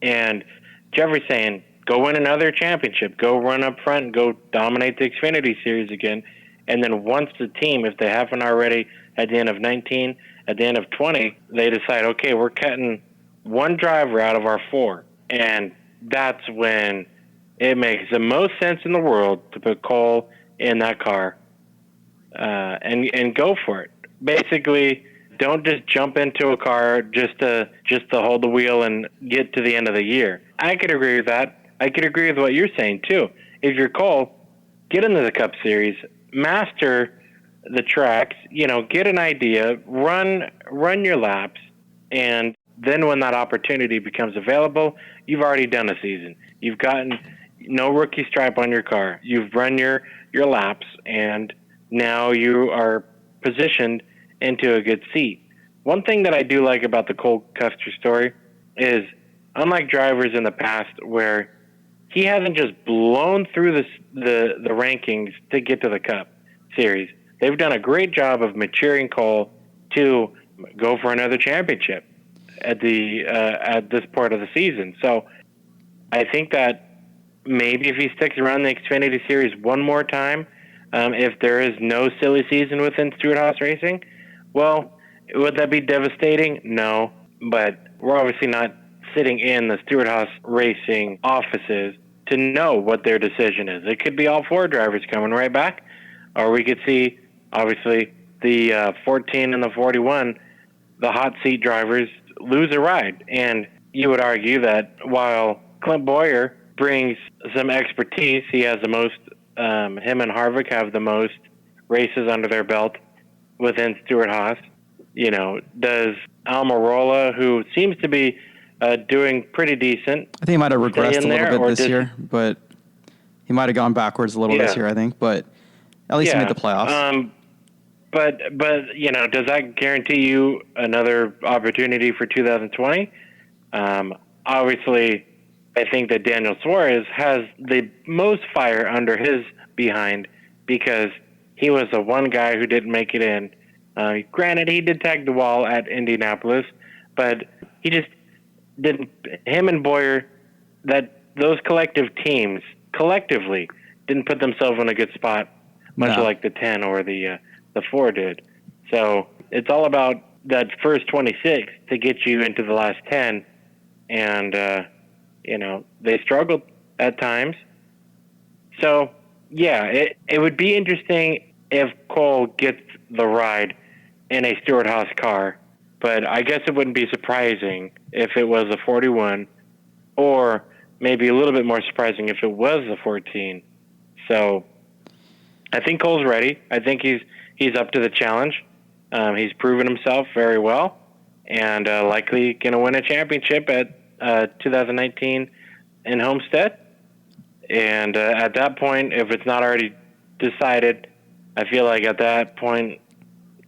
And Jeffrey's saying, go win another championship, go run up front and go dominate the Xfinity Series again. And then once the team, if they haven't already at the end of 19, at the end of 20, they decide, okay, we're cutting one driver out of our 4. And that's when it makes the most sense in the world to put Cole in that car and go for it. Basically, don't just jump into a car just to hold the wheel and get to the end of the year. I could agree with that. I could agree with what you're saying, too. If you're Cole, get into the Cup Series, master the tracks, get an idea, run your laps, and then when that opportunity becomes available, you've already done a season. You've gotten no rookie stripe on your car. You've run your laps, and now you are positioned into a good seat. One thing that I do like about the Cole Custer story is, unlike drivers in the past where he hasn't just blown through the rankings to get to the Cup Series, they've done a great job of maturing Cole to go for another championship at this part of the season. So I think that maybe if he sticks around the Xfinity Series one more time, if there is no silly season within Stewart-Haas Racing, well, would that be devastating? No, but we're obviously not sitting in the Stewart-Haas Racing offices to know what their decision is. It could be all 4 drivers coming right back, or we could see, obviously, the 14 and the 41, the hot seat drivers, lose a ride. And you would argue that while Clint Boyer brings some expertise, he has the most, him and Harvick have the most races under their belt within Stewart-Haas. Does Almirola, who seems to be doing pretty decent, I think he might have regressed a little bit this year, but he might have gone backwards a little this year, I think. But at least he made the playoffs. But does that guarantee you another opportunity for 2020? Obviously, I think that Daniel Suarez has the most fire under his behind because he was the one guy who didn't make it in. Granted, he did tag the wall at Indianapolis, but he just didn't. Him and Boyer, those collective teams collectively didn't put themselves in a good spot, much like the 10 or the 4 did. So it's all about that first 26 to get you into the last 10, and they struggled at times. So yeah, it would be interesting if Cole gets the ride in a Stewart-Haas car, but I guess it wouldn't be surprising if it was a 41, or maybe a little bit more surprising if it was a 14. So I think Cole's ready. I think he's up to the challenge. He's proven himself very well, and likely going to win a championship at 2019 in Homestead. And at that point, if it's not already decided, I feel like at that point,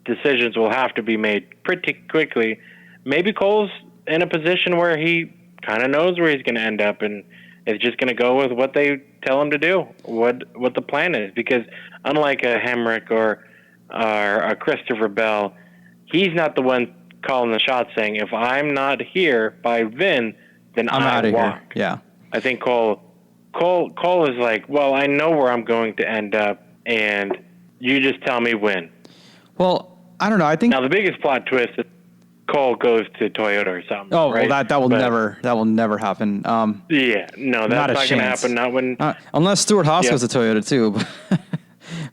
decisions will have to be made pretty quickly. Maybe Cole's in a position where he kind of knows where he's going to end up and is just going to go with what they tell him to do, what the plan is. Because unlike a Hemrick or a Christopher Bell, he's not the one calling the shots saying, if I'm not here by then I walk. Yeah. I think Cole is like, well, I know where I'm going to end up, and you just tell me when. Well, I don't know. I think now the biggest plot twist is, Cole goes to Toyota or something. Oh, right? well, that will never happen. Yeah, no, that's not going to happen. Not when unless Stuart Haas goes to Toyota too.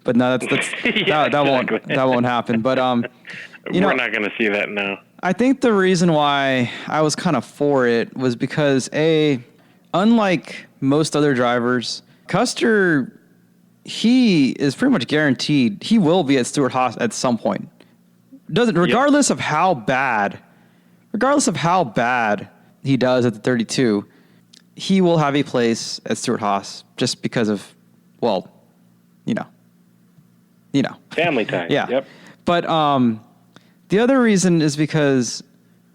But no, that's yeah, that won't happen. But we're not going to see that now. I think the reason why I was kind of for it was because unlike most other drivers, Custer, he is pretty much guaranteed he will be at Stuart Haas at some point. Regardless of how bad he does at the 32, he will have a place at Stuart Haas just because of, well, you know. Family time. Yeah. Yep. But the other reason is because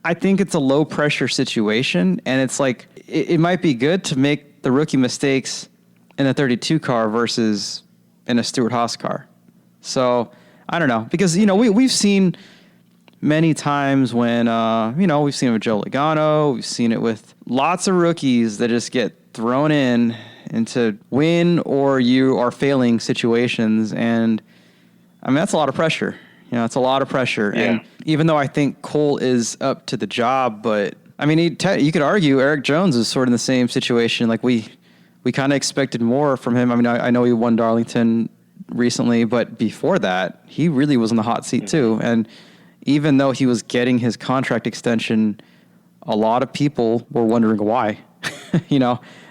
I think it's a low pressure situation, and it's like it might be good to make the rookie mistakes in a 32 car versus in a Stuart Haas car. So I don't know, because we've seen many times when we've seen it with Joe Logano, we've seen it with lots of rookies that just get thrown into win or you are failing situations, and I mean that's a lot of pressure. It's a lot of pressure. Yeah. And even though I think Cole is up to the job, but I mean, you could argue Eric Jones is sort of in the same situation. Like we kind of expected more from him. I mean, I know he won Darlington recently, but before that, he really was in the hot seat too. And even though he was getting his contract extension, a lot of people were wondering why,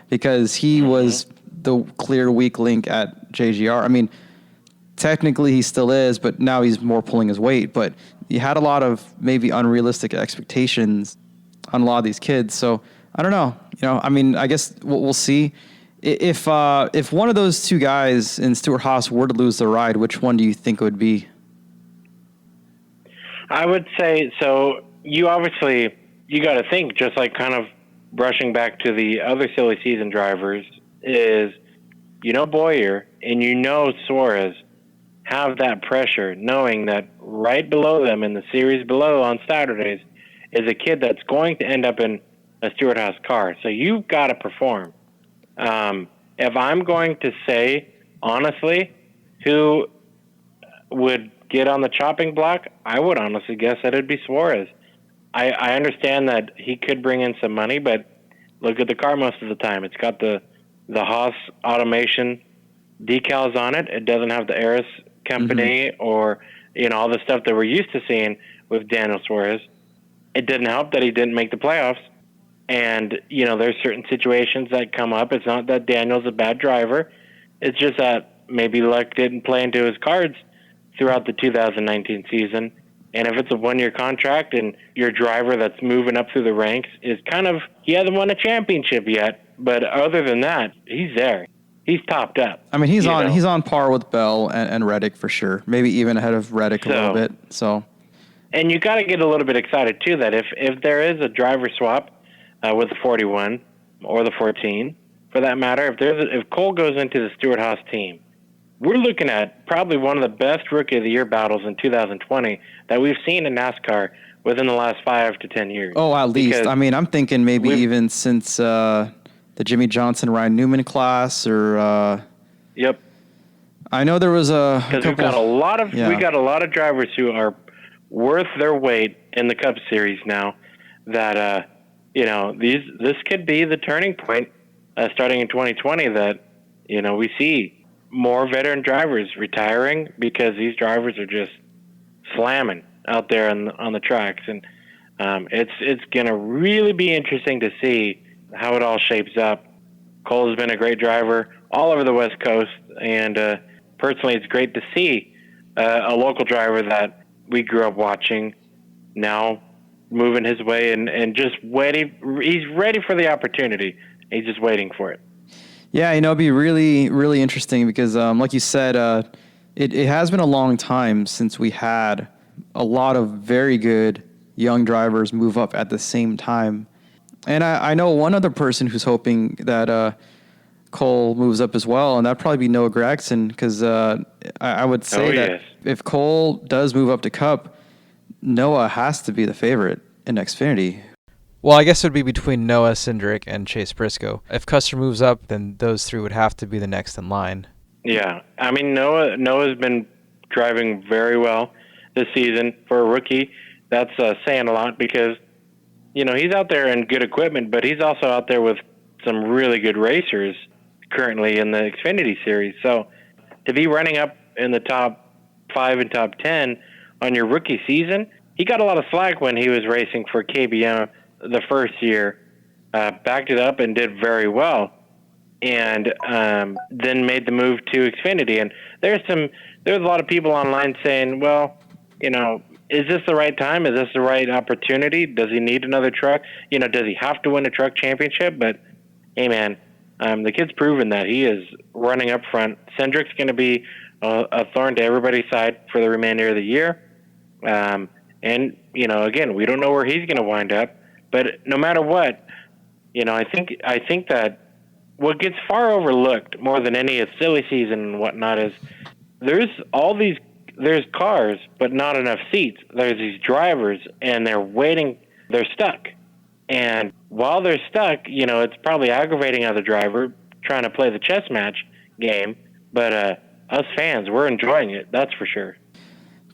because he was the clear weak link at JGR. I mean, technically he still is, but now he's more pulling his weight. But you had a lot of maybe unrealistic expectations on a lot of these kids. So I don't know. I mean, I guess we'll see. If one of those two guys in Stuart Haas were to lose the ride, which one do you think it would be? I would say, so you got to think, just like kind of brushing back to the other silly season drivers, is Boyer and Suarez have that pressure, knowing that right below them in the series below on Saturdays is a kid that's going to end up in a Stuart Haas car. So you've got to perform. If I'm going to say, honestly, who would get on the chopping block, I would honestly guess that it'd be Suarez. I understand that he could bring in some money, but look at the car most of the time. It's got the Haas automation decals on it. It doesn't have the Eris company or all the stuff that we're used to seeing with Daniel Suarez. It didn't help that he didn't make the playoffs. And, there's certain situations that come up. It's not that Daniel's a bad driver. It's just that maybe luck didn't play into his cards throughout the 2019 season. And if it's a one-year contract and your driver that's moving up through the ranks is he hasn't won a championship yet, but other than that, he's there. He's topped up. I mean, he's on par with Bell and Reddick for sure. Maybe even ahead of Reddick a little bit. So, and you got to get a little bit excited too that if there is a driver swap with the 41 or the 14, for that matter, if Cole goes into the Stuart Haas team, we're looking at probably one of the best Rookie of the Year battles in 2020 that we've seen in NASCAR within the last 5 to 10 years. Oh, at least. I mean, I'm thinking maybe even since the Jimmy Johnson, Ryan Newman class, or yep. I know there was because we got a lot of drivers who are worth their weight in the Cup Series now. That this could be the turning point starting in 2020. That we see more veteran drivers retiring because these drivers are just slamming out there on the tracks, and it's going to really be interesting to see how it all shapes up. Cole has been a great driver all over the West Coast, and personally, it's great to see a local driver that we grew up watching now moving his way and just waiting. He's ready for the opportunity. He's just waiting for it. Yeah, it'd be really, really interesting because, like you said, it has been a long time since we had a lot of very good young drivers move up at the same time. And I know one other person who's hoping that Cole moves up as well, and that'd probably be Noah Gragson, because I would say that if Cole does move up to Cup, Noah has to be the favorite in Xfinity. Well, I guess it would be between Noah, Cindric, and Chase Briscoe. If Custer moves up, then those three would have to be the next in line. Yeah. I mean, Noah's been driving very well this season for a rookie. that's saying a lot because, he's out there in good equipment, but he's also out there with some really good racers currently in the Xfinity Series. So to be running up in the top 5 and top 10 on your rookie season, he got a lot of slack when he was racing for KBM the first year, backed it up and did very well, and then made the move to Xfinity. And there's a lot of people online saying, well, is this the right time? Is this the right opportunity? Does he need another truck? Does he have to win a truck championship? But, hey, man, the kid's proven that he is running up front. Cindric's going to be a thorn to everybody's side for the remainder of the year. And, again, we don't know where he's going to wind up. But no matter what, I think that what gets far overlooked more than any silly season and whatnot is there's cars, but not enough seats. There's these drivers, and they're waiting. They're stuck. And while they're stuck, it's probably aggravating other driver trying to play the chess match game. But us fans, we're enjoying it. That's for sure.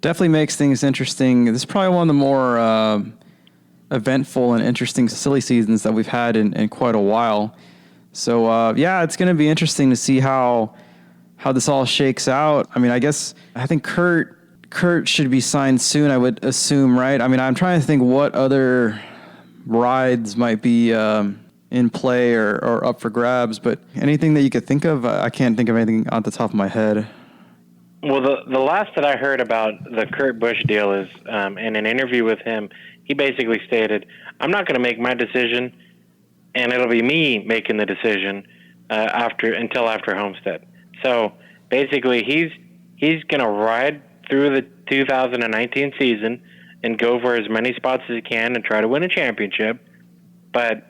Definitely makes things interesting. This is probably one of the more eventful and interesting silly seasons that we've had in quite a while. So, it's going to be interesting to see how this all shakes out. I mean, I think Kurt should be signed soon, I would assume, right? I mean, I'm trying to think what other rides might be in play or up for grabs, but anything that you could think of, I can't think of anything off the top of my head. Well, the last that I heard about the Kurt Busch deal is in an interview with him, he basically stated, I'm not going to make my decision, and it'll be me making the decision until after Homestead. So basically, he's going to ride through the 2019 season and go for as many spots as he can and try to win a championship. But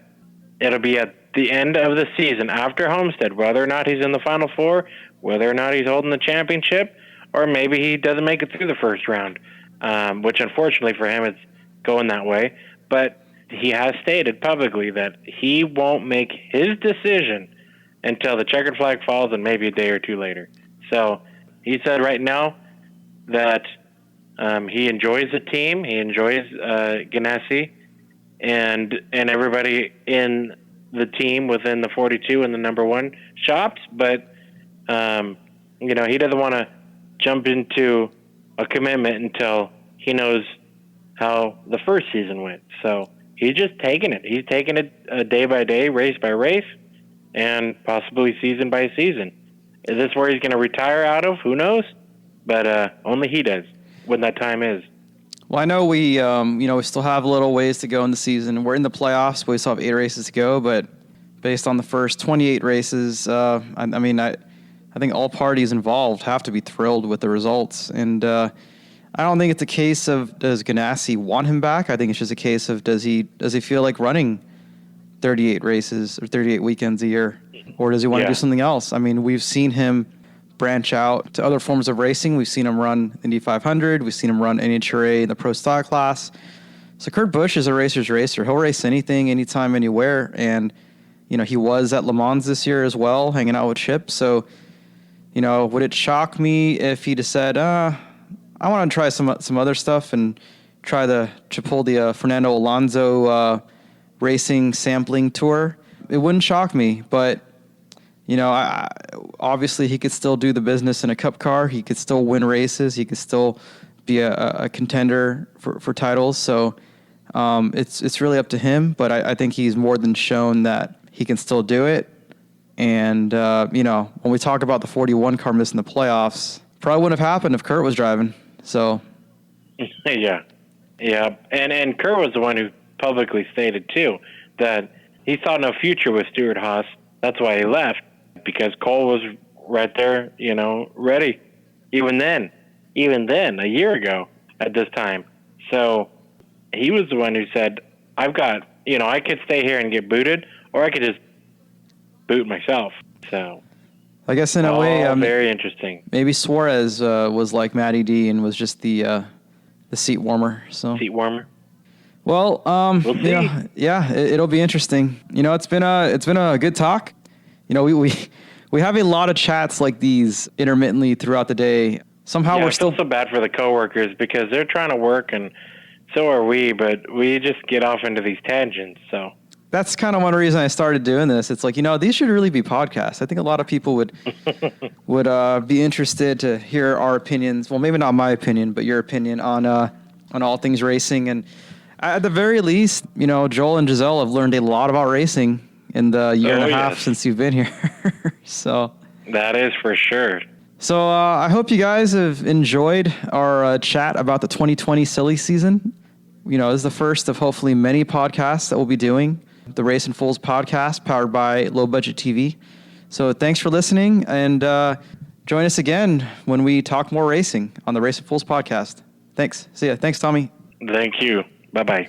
it'll be at the end of the season after Homestead, whether or not he's in the Final Four, whether or not he's holding the championship, or maybe he doesn't make it through the first round, which unfortunately for him it's going that way. But he has stated publicly that he won't make his decision until the checkered flag falls and maybe a day or two later. So he said right now that he enjoys the team, he enjoys Ganassi and everybody in the team within the 42 and the number one shops, but he doesn't want to jump into a commitment until he knows how the first season went. So he's just taking it. He's taking it day by day, race by race, and possibly season by season. Is this where he's going to retire out of? Who knows? But only he does when that time is. Well, I know we still have a little ways to go in the season. We're in the playoffs. We still have 8 races to go, but based on the first 28 races, I think all parties involved have to be thrilled with the results. And I don't think it's a case of does Ganassi want him back. I think it's just a case of does he feel like running 38 races or 38 weekends a year, or does he want to do something else? I mean, we've seen him branch out to other forms of racing. We've seen him run Indy 500. We've seen him run NHRA in the Pro Stock class. So Kurt Busch is a racer's racer. He'll race anything, anytime, anywhere. And, he was at Le Mans this year as well, hanging out with Chip. So, would it shock me if he just said, I want to try some other stuff and try to pull the Fernando Alonso racing sampling tour? It wouldn't shock me, but obviously he could still do the business in a cup car. He could still win races. He could still be a contender for titles. So it's really up to him. But I think he's more than shown that he can still do it. And when we talk about the 41 car missing the playoffs, probably wouldn't have happened if Kurt was driving. So yeah, and Kurt was the one who publicly stated too that he saw no future with Stewart-Haas. That's why he left, because Cole was right there, ready. Even then, a year ago at this time. So he was the one who said, I've got, I could stay here and get booted, or I could just boot myself. So I guess in a way, very interesting. Maybe Suarez was like Matty D and was just the seat warmer. So seat warmer. Well, we'll see. It'll be interesting. It's been a good talk. We have a lot of chats like these intermittently throughout the day. Somehow we're still so bad for the coworkers because they're trying to work and So are we, but we just get off into these tangents. So That's kind of one reason I started doing this. It's like, these should really be podcasts. I think a lot of people would be interested to hear our opinions. Well, maybe not my opinion, but your opinion on all things racing. And at the very least, Joel and Giselle have learned a lot about racing in the year and a half since you've been here. So that is for sure. So I hope you guys have enjoyed our chat about the 2020 Silly season. This is the first of hopefully many podcasts that we'll be doing. The Race and Foolz podcast, powered by Low Budget TV. So thanks for listening, and join us again when we talk more racing on the Race and Foolz podcast. Thanks. See ya. Thanks, Tommy. Thank you. Bye-bye.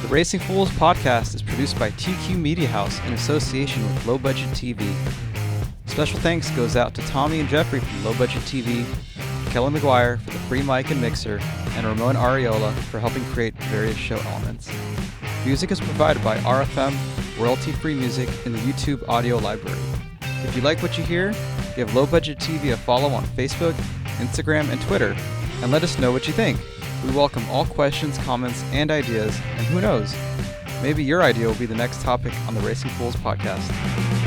The Racing Foolz podcast is produced by TQ Media House in association with Low Budget TV. Special thanks goes out to Tommy and Jeffrey from Low Budget TV, Kelly McGuire for the free mic and mixer, and Ramon Ariola for helping create various show elements. Music is provided by RFM, royalty-free music in the YouTube audio library. If you like what you hear, give Low Budget TV a follow on Facebook, Instagram, and Twitter, and let us know what you think. We welcome all questions, comments, and ideas, and who knows, maybe your idea will be the next topic on the Racing Foolz podcast.